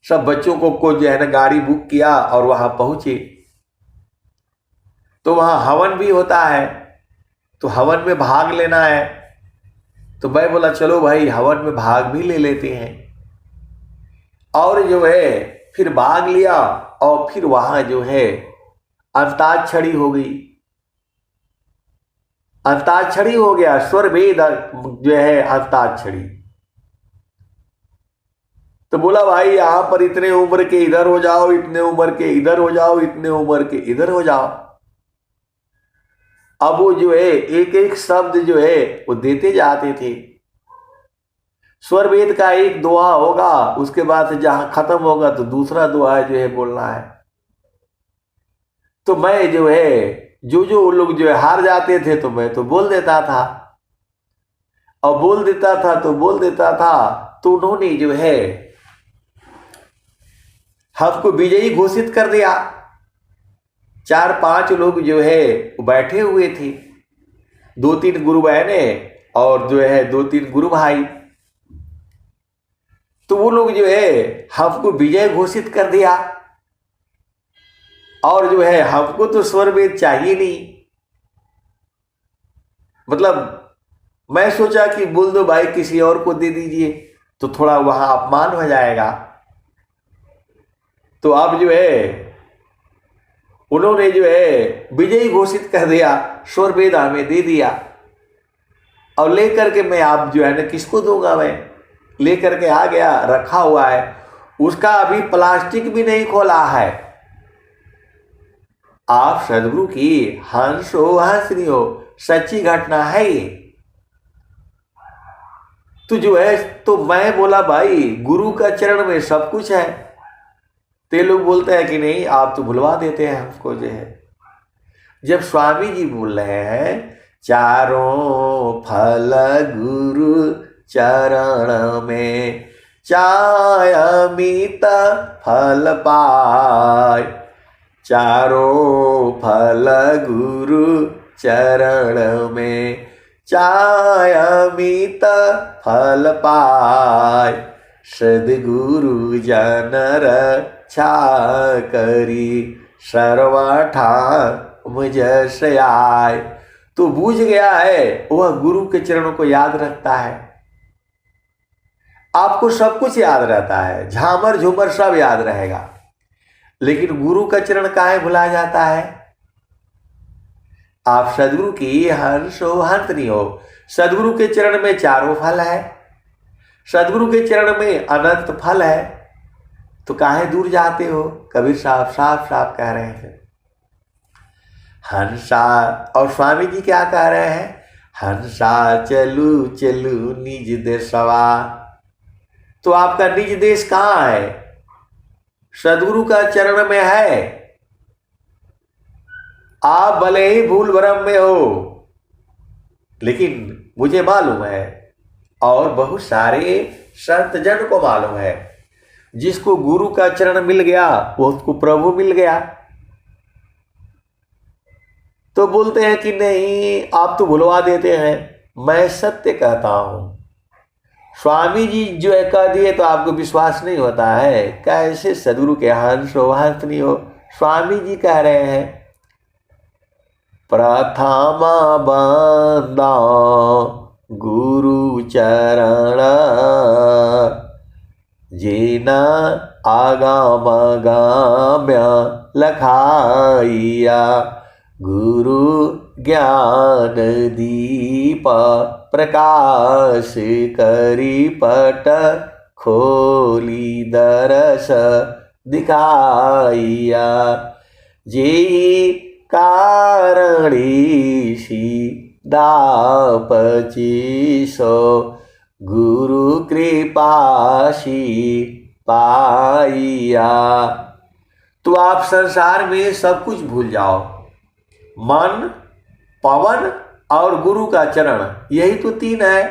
S1: सब बच्चों को जो है ना गाड़ी बुक किया और वहाँ पहुँचे। तो वहाँ हवन भी होता है, तो हवन में भाग लेना है। तो मैं बोला चलो भाई हवन में भाग भी ले लेते हैं। और जो है फिर भाग लिया और फिर वहां जो है अंताक्षरी हो गई। अंताक्षरी हो गया, स्वर वेद जो है अंताक्षरी। तो बोला भाई यहां पर इतने उम्र के इधर हो जाओ, इतने उम्र के इधर हो जाओ, इतने उम्र के इधर हो जाओ। अब वो जो है एक एक शब्द जो है वो देते जाते थे। स्वर वेद का एक दुआ होगा, उसके बाद से जहां खत्म होगा तो दूसरा दुआ जो है बोलना है। तो मैं जो है जो लोग जो है हार जाते थे तो मैं तो बोल देता था, और बोल देता था तो उन्होंने जो है हमको विजयी घोषित कर दिया। 4-5 लोग जो है बैठे हुए थे, 2-3 गुरु बहनें और जो है 2-3 गुरु भाई। तो वो लोग जो है हमको विजय घोषित कर दिया। और जो है हमको तो स्वर वेद चाहिए नहीं। मतलब मैं सोचा कि बोल दो भाई किसी और को दे दीजिए, तो थोड़ा वहां अपमान हो जाएगा। तो अब जो है उन्होंने जो है विजयी घोषित कर दिया, स्वर वेद हमें दे दिया। और लेकर के मैं आप जो है ना किसको दूंगा, मैं लेकर के आ गया, रखा हुआ है। उसका अभी प्लास्टिक भी नहीं खोला है। आप सदगुरु की हंस हो हंसनी हो, सच्ची घटना है ये। तो जो है तो मैं बोला भाई गुरु का चरण में सब कुछ है। ते लोग बोलते हैं कि नहीं आप तो भुलवा देते हैं हमको जो है। जब स्वामी जी बोल रहे हैं चारों फल गुरु चरण में चाय अमित फल पाय, चारों फल गुरु चरण में चाय अमित फल पाय, सद्गुरु जन रक्षा करी सर्वठा मुझ से आय। तो बूझ गया है, वह गुरु के चरणों को याद रखता है। आपको सब कुछ याद रहता है, झामर झूमर सब याद रहेगा, लेकिन गुरु का चरण काहे भुला जाता है। आप सदगुरु की हंस हो हंसनी हो। सदगुरु के चरण में चारों फल है, सदगुरु के चरण में अनंत फल है, तो काहे दूर जाते हो। कबीर साहब साफ साफ कह रहे हैं हंसा। और स्वामी जी क्या कह रहे हैं, हंसा चलू चलू निज देशवा। तो आपका निज देश कहाँ है, सदगुरु का चरण में है। आप भले ही भूल भ्रम में हो, लेकिन मुझे मालूम है और बहुत सारे संत जन को मालूम है, जिसको गुरु का चरण मिल गया वो उसको प्रभु मिल गया। तो बोलते हैं कि नहीं आप तो भुलवा देते हैं। मैं सत्य कहता हूं, स्वामी जी जो है कह दिए तो आपको विश्वास नहीं होता है। कैसे सदगुरु के हंस हो हंसनी हो। स्वामी जी कह रहे हैं प्रथम बंदा गुरु चरण, जीना आगाम गाम्य लखाइया। गुरु ज्ञान दीप प्रकाश करी पट खोली दरस दिखाइया। जेहि कारणीसी दापचीसो गुरु कृपासी पाइया। तो आप संसार में सब कुछ भूल जाओ, मन, पवन और गुरु का चरण, यही तो तीन है।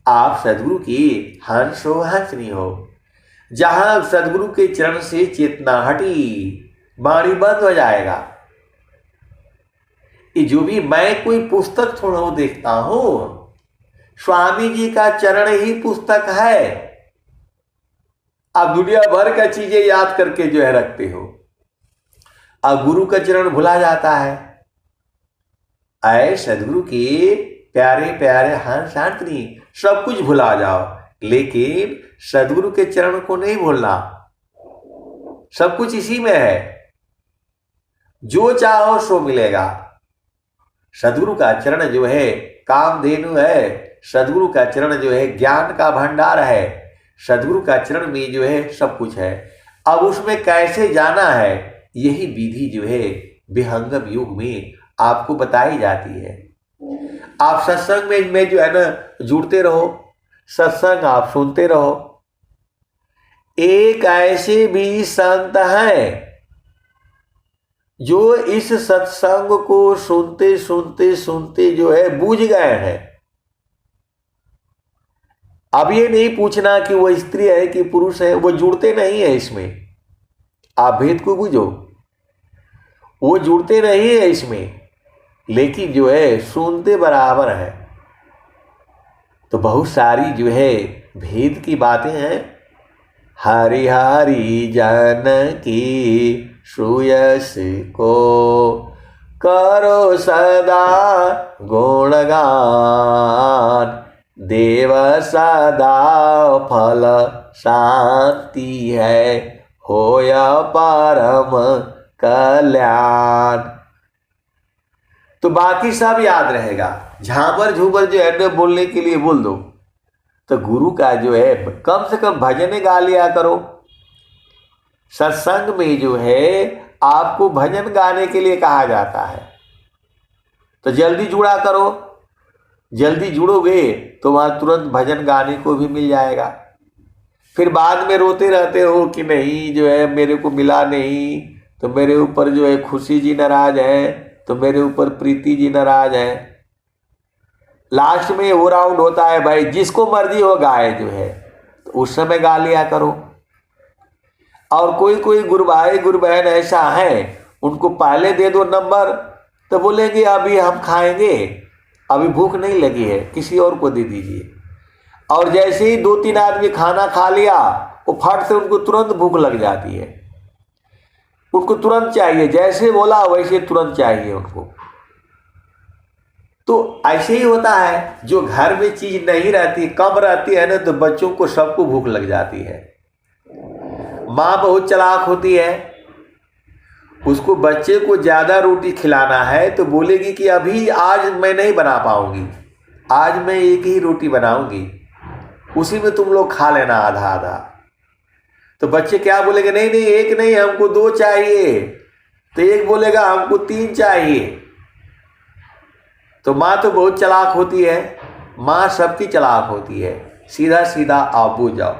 S1: आप सदगुरु की हंस हो हंसनी हो। जहां सदगुरु के चरण से चेतना हटी, वाणी बंद हो जाएगा। ये जो भी मैं कोई पुस्तक थोड़ा देखता हूं, स्वामी जी का चरण ही पुस्तक है। आप दुनिया भर का चीजें याद करके जो है रखते हो, अब गुरु का चरण भुला जाता है। आए सदगुरु के प्यारे प्यारे हंस हंसनी, सब कुछ भुला जाओ, लेकिन सदगुरु के चरण को नहीं भूलना। सब कुछ इसी में है, जो चाहो सो मिलेगा। सदगुरु का चरण जो है कामधेनु है, सदगुरु का चरण जो है ज्ञान का भंडार है, सदगुरु का चरण में जो है सब कुछ है। अब उसमें कैसे जाना है, यही विधि जो है विहंगम युग में आपको बताई जाती है। आप सत्संग में जो है ना जुड़ते रहो, सत्संग आप सुनते रहो। एक ऐसे भी संत हैं जो इस सत्संग को सुनते सुनते सुनते जो है बूझ गए हैं। अब ये नहीं पूछना कि वो स्त्री है कि पुरुष है, वो जुड़ते नहीं है इसमें। आप भेद को बूझो, वो जुड़ते नहीं है इसमें, लेकिन जो है सुनते बराबर है। तो बहुत सारी जो है भेद की बातें हैं। हरि हरि जन की श्रूयस को करो सदा गुणगान। देव सदा फल शांति है, होया परम कल्याण। तो बाकी सब याद रहेगा। झांबर झूबर जो है बोलने के लिए बोल दो, तो गुरु का जो है कम से कम भजन गा लिया करो। सत्संग में जो है आपको भजन गाने के लिए कहा जाता है, तो जल्दी जुड़ा करो। जल्दी जुड़ोगे तो वहां तुरंत भजन गाने को भी मिल जाएगा। फिर बाद में रोते रहते हो कि नहीं जो है मेरे को मिला नहीं, तो मेरे ऊपर जो है खुशी जी नाराज है, तो मेरे ऊपर प्रीति जी नाराज है। लास्ट में वो राउंड होता है भाई, जिसको मर्जी हो गाए जो है, तो उस समय गा लिया करो। और कोई कोई गुरु भाई गुरु बहन ऐसा है, उनको पहले दे दो नंबर, तो बोलेंगे अभी हम खाएंगे, अभी भूख नहीं लगी है, किसी और को दे दीजिए। और जैसे ही 2-3 आदमी खाना खा लिया, वो फट से उनको तुरंत भूख लग जाती है। उनको तुरंत चाहिए, जैसे बोला वैसे तुरंत चाहिए उनको। तो ऐसे ही होता है, जो घर में चीज नहीं रहती, कम रहती है ना, तो बच्चों को सबको भूख लग जाती है। माँ बहुत चालाक होती है, उसको बच्चे को ज्यादा रोटी खिलाना है तो बोलेगी कि अभी आज मैं नहीं बना पाऊंगी, आज मैं एक ही रोटी बनाऊंगी, उसी में तुम लोग खा लेना आधा आधा। तो बच्चे क्या बोलेंगे, नहीं नहीं एक नहीं हमको 2 चाहिए, तो एक बोलेगा हमको 3 चाहिए। तो माँ तो बहुत चालाक होती है, माँ सबकी चालाक होती है। सीधा सीधा आप बूझ जाओ।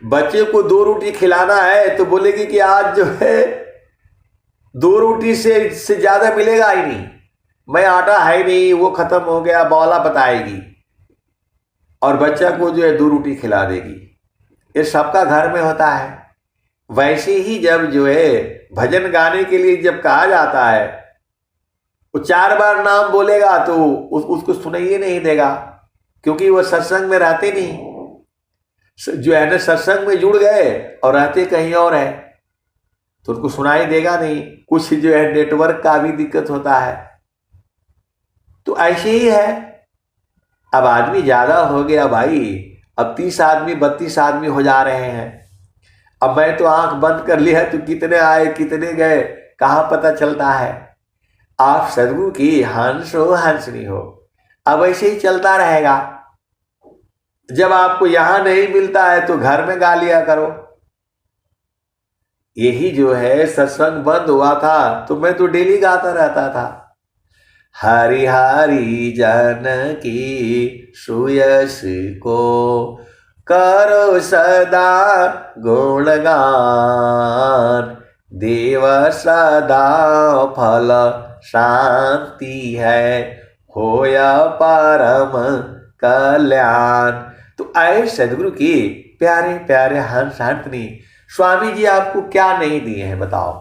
S1: बच्चे को 2 रोटी खिलाना है तो बोलेगी कि आज जो है 2 रोटी से ज्यादा मिलेगा ही नहीं, मैं आटा है नहीं, वो खत्म हो गया, बौला बताएगी और बच्चा को जो है 2 रोटी खिला देगी। ये सबका घर में होता है। वैसे ही जब जो है भजन गाने के लिए जब कहा जाता है, वो 4 बार नाम बोलेगा तो उसको सुनाइए नहीं देगा, क्योंकि वो सत्संग में रहते नहीं। जो है ना सत्संग में जुड़ गए और रहते कहीं और है, तो उनको सुनाई देगा नहीं। कुछ जो है नेटवर्क का भी दिक्कत होता है। तो ऐसे ही है। अब आदमी ज्यादा हो गया भाई, अब 30 आदमी 32 आदमी हो जा रहे हैं। अब मैं तो आंख बंद कर लिया तो कितने आए कितने गए कहाँ पता चलता है। आप सदगुरु की हंस हो हंसनी हो, अब ऐसे ही चलता रहेगा। जब आपको यहां नहीं मिलता है तो घर में गा लिया करो। यही जो है सत्संग बंद हुआ था तो मैं तो डेली गाता रहता था। हरि हरि जन की सुयस को करो सदा गुणगान, देव सदा फल शांति है होया परम कल्याण। तो आए सदगुरु की प्यारे प्यारे हंस हंसनी, स्वामी जी आपको क्या नहीं दिए हैं बताओ।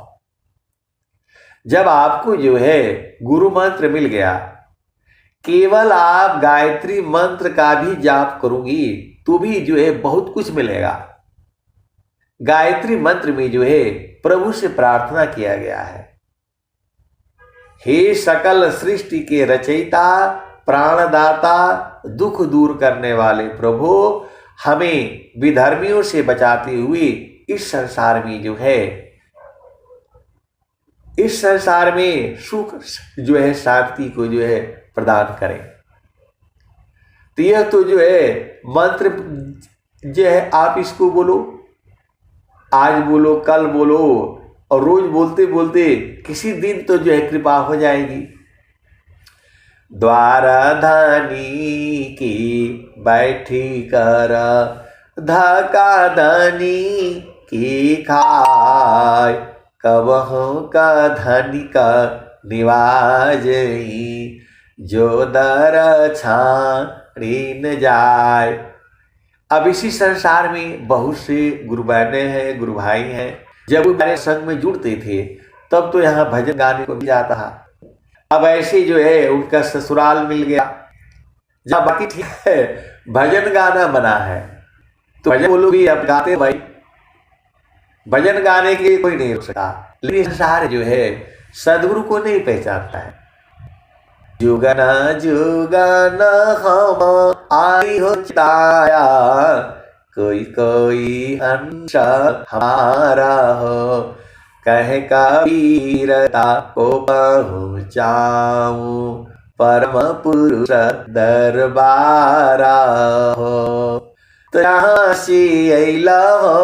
S1: जब आपको जो है गुरु मंत्र मिल गया, केवल आप गायत्री मंत्र का भी जाप करोगी तो भी जो है बहुत कुछ मिलेगा। गायत्री मंत्र में जो है प्रभु से प्रार्थना किया गया है, हे सकल सृष्टि के रचयिता प्राणदाता दुख दूर करने वाले प्रभु, हमें विधर्मियों से बचाते हुए इस संसार में जो है, इस संसार में सुख जो है शांति को जो है प्रदान करें। तो यह तो जो है मंत्र जो है आप इसको बोलो, आज बोलो कल बोलो और रोज बोलते बोलते किसी दिन तो जो है कृपा हो जाएगी। द्वारा धानी की बैठी कर धका धनी की खाय, कबहू का धनी का निवाजई जो दर छाड़ी न जाए। अब इसी संसार में बहुत से गुरु बहने हैं गुरु भाई हैं, जब वो संग में जुड़ते थे तब तो यहाँ भजन गाने को भी जाता था। अब ऐसे जो है उनका ससुराल मिल गया जहाँ बाकी ठीक है भजन गाना बना है तो भजन बोलो भी अब गाते भाई, भजन गाने के लिए कोई नहीं रुक सकता। लेकिन संसार जो है सदगुरु को नहीं पहचानता है। जुगना जुगना हम आई हो चिताया, कोई कोई अंश हमारा हो, कहे कबीरता को पहुँचाऊं परम पुरुष दरबारा हो। तो यहाँ से अइला हो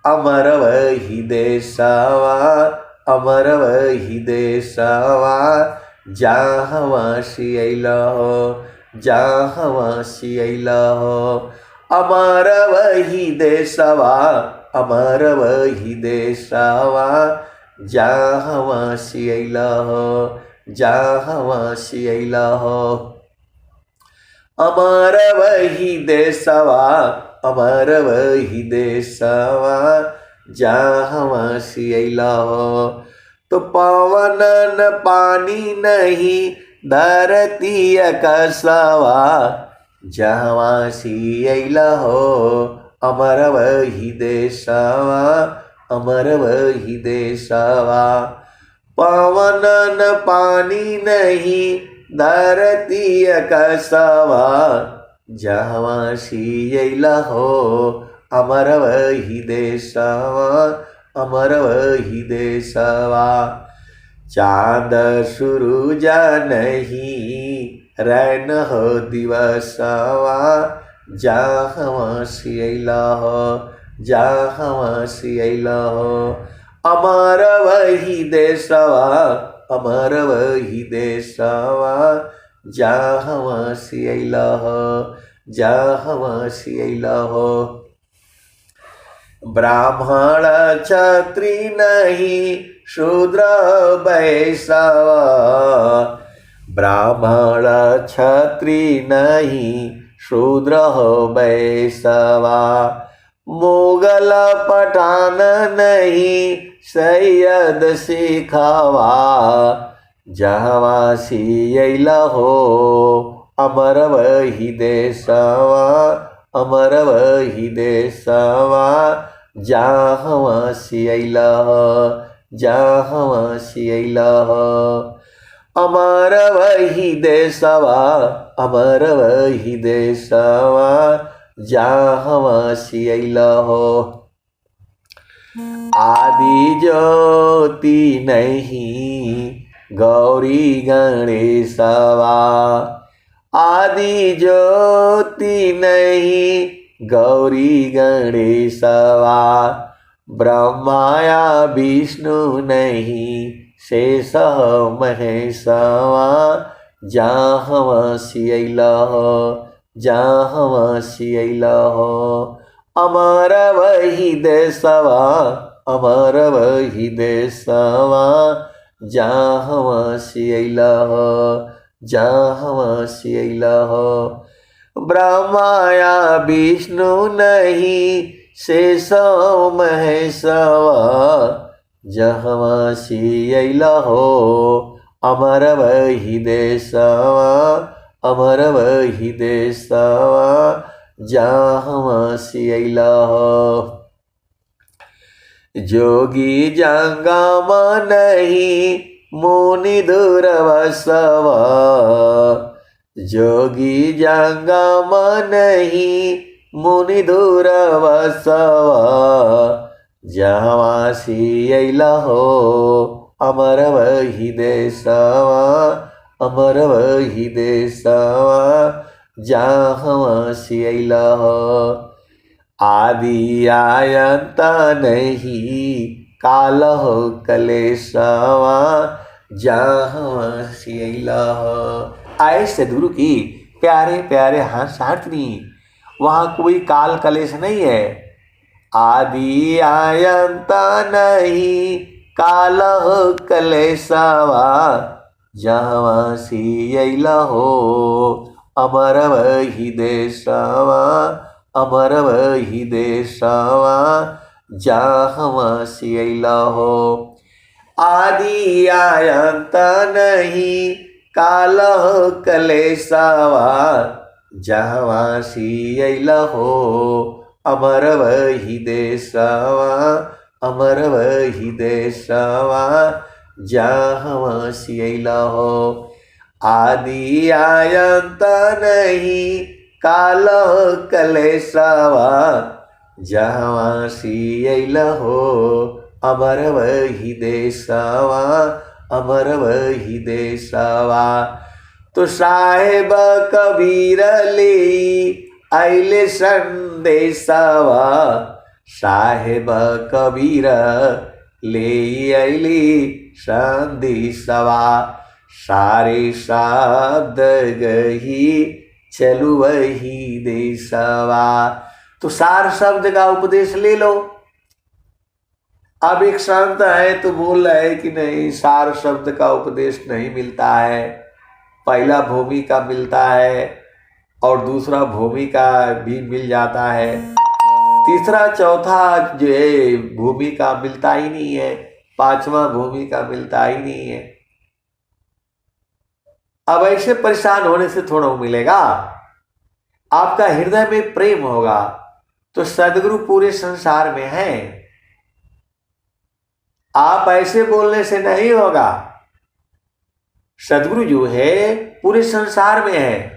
S1: अमर वही देशवा, अमर वही देशवा, जहाँ से अइला हो, जहाँ से अइला हो, अमर वही देशवा, अमर वही देशवा, जहाँ से अइला हो, जहाँ से अइला हो, अमर वही देशवा, अमर वही देशवा, जहाँ से अइला हो। तो पवन न पानी नहीं धरती कसवा, जहाँ से अइला हो, अमर वही देशवा, अमर वही देशवा। पवन न पानी नहीं धरती कसवा, जहाँ से अइला हो, अमर वही देशवा, अमर वही देशवा। चाँद सूरज नहीं रैन हो दिवसवा, जहाँ से अइला हो, जहाँ से अइला हो, अमर वही देशवा, अमर वही देशवा, जहाँ से अइला हो, जहाँ से अइला हो। ब्राह्मण क्षत्रिय नहीं शूद्र वैश्यवा, ब्राह्मण क्षत्रिय नहीं शूद्र वैश्यवा। मुगल पठान नहीं सैयद सिखवा, जहाँ से अइला हो, अमर वही देशवा, अमर वही देशवा, जहाँ से अइला हो, जहाँ से अइला हो, अमर वही देशवा, अमर वही देशवा, जहाँ सियला हो। आदि ज्योति नहीं गौरी गणेशवा, आदि ज्योति नहीं गौरी गणेशवा, ब्रह्माया विष्णु नहीं शेष महेशवा, जहाँ सियला हो, जहाँ सियला हो। अमर वही देशवा, अमर वही देशवा, जहाँ सियला हो, जहाँ सियला हो। ब्रह्माया विष्णु नहीं शेष महेशवा, जहाँ सियला हो। अमर वही देशवा, अमर वही देशवा, जहाँ सियला हो। जोगी जंगम नहीं मुनि दुर्वसवा, जोगी जंगम नहीं मुनि दुर्वसवा, जहाँ सियला हो। अमर वही देशवा, अमर वही देशवा, जहाँ सियला हो। आदि आयंत नहीं काल हो कलेशवा, जहाँ सियला हो। आए सदगुरु की प्यारे प्यारे हंसार्थिनी, वहाँ कोई काल कलेश नहीं है। आदि आयंत नहीं काल हो कलेशवा, जहाँ सियला हो। अमर वही देशवा, अमर वही देशवा, जहाँ सियला हो। आदि आयंत नहीं काल हो कलेशवा, जहाँ सियला हो। अमर वही देशवा, अमर वही देशवा, जहाँ सियला हो। आदि आयंत नहीं काल कलेशवा, जहाँ सियला हो। अमर वही देशवा, अमर वही देशवा। तो साहेब कबीर ले आइले संदेशवा, साहेब कबीर ले आइले संदेशवा। सारे शब्द गही चलू वही देशवा। तो सार शब्द का उपदेश ले लो। अब एक संत है तो बोल रहे है कि नहीं, सार शब्द का उपदेश नहीं मिलता है। पहला भूमि का मिलता है और दूसरा भूमि का भी मिल जाता है, तीसरा चौथा जो है भूमि का मिलता ही नहीं है, पांचवा भूमि का मिलता ही नहीं है। अब ऐसे परेशान होने से थोड़ा मिलेगा। आपका हृदय में प्रेम होगा तो सदगुरु पूरे संसार में है। आप ऐसे बोलने से नहीं होगा। सदगुरु जो है पूरे संसार में है।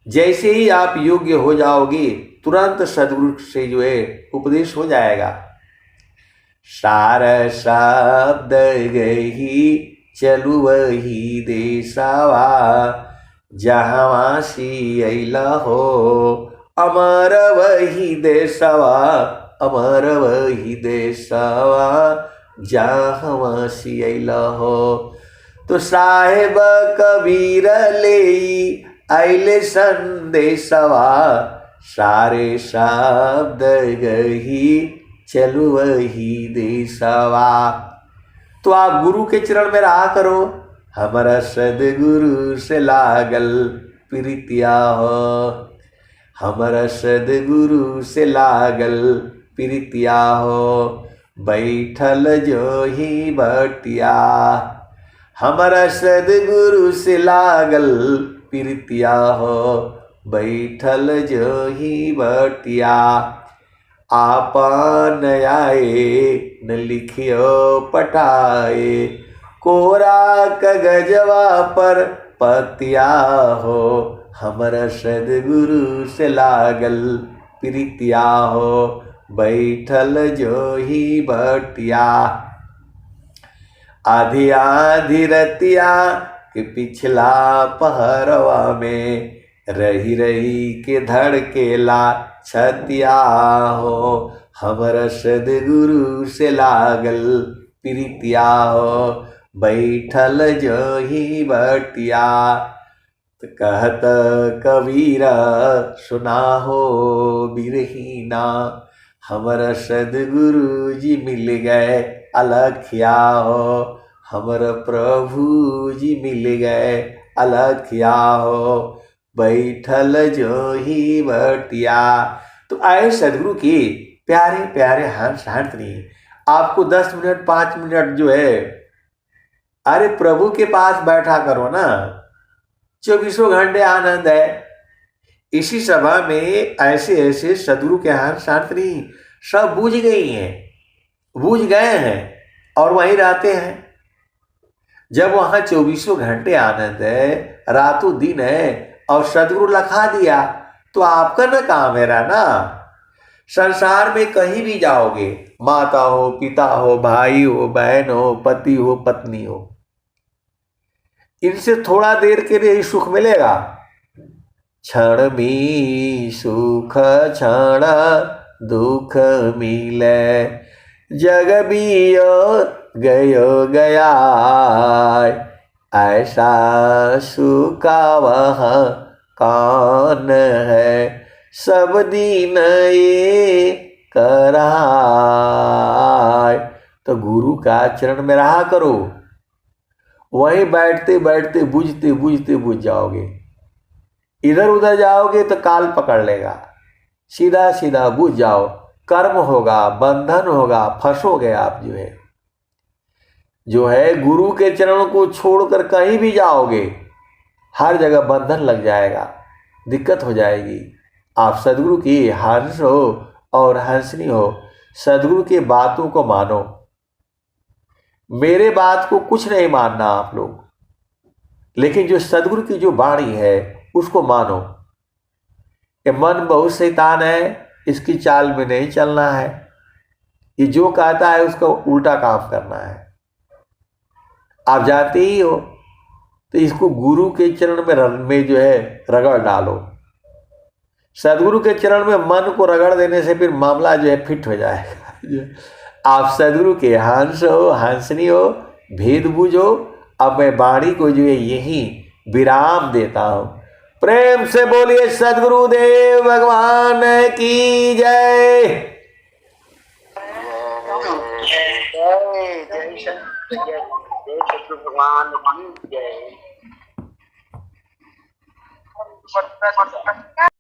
S1: जैसे ही आप योग्य हो जाओगे तुरंत सदगुरु से जो है उपदेश हो जाएगा। सार शब्द गही चलू वही देशवा, जहाँ सियला हो। अमर वही देशवा, अमर वही देशवा, जहाँ सियला हो। तो साहेब कबीर ले आइले संदेशवा, सारे शब्द गही चलू वही देशवा। तो आप गुरु के चरण में रहा करो। हमारा सदगुरु से लागल प्रीतिया हो, हमारा सदगुरु से लागल प्रीतिया हो। बैठल जो ही बटिया, हमारा सदगुरु से लागल प्रीतिया हो। बैठल जो ही बटिया, आपन आए न लिखियो पटाए। कोरा कगजवा पर पतिया हो, हमर सदगुरु से लागल प्रीतिया हो, बैठल जो ही बटिया। आधी आधी रतिया के पिछला पहरवा में, रही रही के धड़केला छतिया हो, हमर सदगुरु से लागल प्रीतिया हो, बैठल जो ही बटिया। तो कहत कबीर सुना हो बिरहीना, हमर सदगुरु जी मिल गए अलखिया हो, हमर प्रभु जी मिल गए अलखिया हो, बैठल जो ही बटिया। तो आए सदगुरु की प्यारे प्यारे हंस हंसनी, आपको 10 मिनट 5 मिनट जो है, अरे प्रभु के पास बैठा करो ना, 24 घंटे आनंद है। इसी सभा में ऐसे ऐसे सदगुरु के हंस हंसनी सब बूझ गई हैं, बूझ गए हैं और वहीं रहते हैं। जब वहां 24 घंटे आनंद है, रातों दिन है और सदगुरु लखा दिया, तो आपका ना काम है ना। संसार में कहीं भी जाओगे, माता हो, पिता हो, भाई हो, बहन हो, पति हो, पत्नी हो, इनसे थोड़ा देर के लिए ही सुख मिलेगा। क्षण में सुख क्षण दुख मिले, जग बियो गयो गया, ऐसा सुखा वह कौन है, सब दिन ये कराय। तो गुरु का चरण में रहा करो, वहीं बैठते बैठते बुझते बुझते बुझ जाओगे। इधर उधर जाओगे तो काल पकड़ लेगा, सीधा सीधा बुझ जाओ, कर्म होगा, बंधन होगा, फंसोगे आप। जो है गुरु के चरणों को छोड़कर कहीं भी जाओगे, हर जगह बंधन लग जाएगा, दिक्कत हो जाएगी। आप सदगुरु की हंस हो और हंसनी हो, सदगुरु की बातों को मानो। मेरे बात को कुछ नहीं मानना आप लोग, लेकिन जो सदगुरु की जो वाणी है उसको मानो। ये मन बहुत शैतान है, इसकी चाल में नहीं चलना है। ये जो कहता है उसका उल्टा काम करना है, आप जानते ही हो। तो इसको गुरु के चरण में जो है रगड़ डालो। सदगुरु के चरण में मन को रगड़ देने से फिर मामला जो है फिट हो जाएगा। आप सदगुरु के हंस हो, हंसनी हो, भेद बूझो। अब मैं वाणी को जो है यही विराम देता हूं। प्रेम से बोलिए सदगुरुदेव भगवान की जय।
S2: जय सदगुरु भगवान की जय।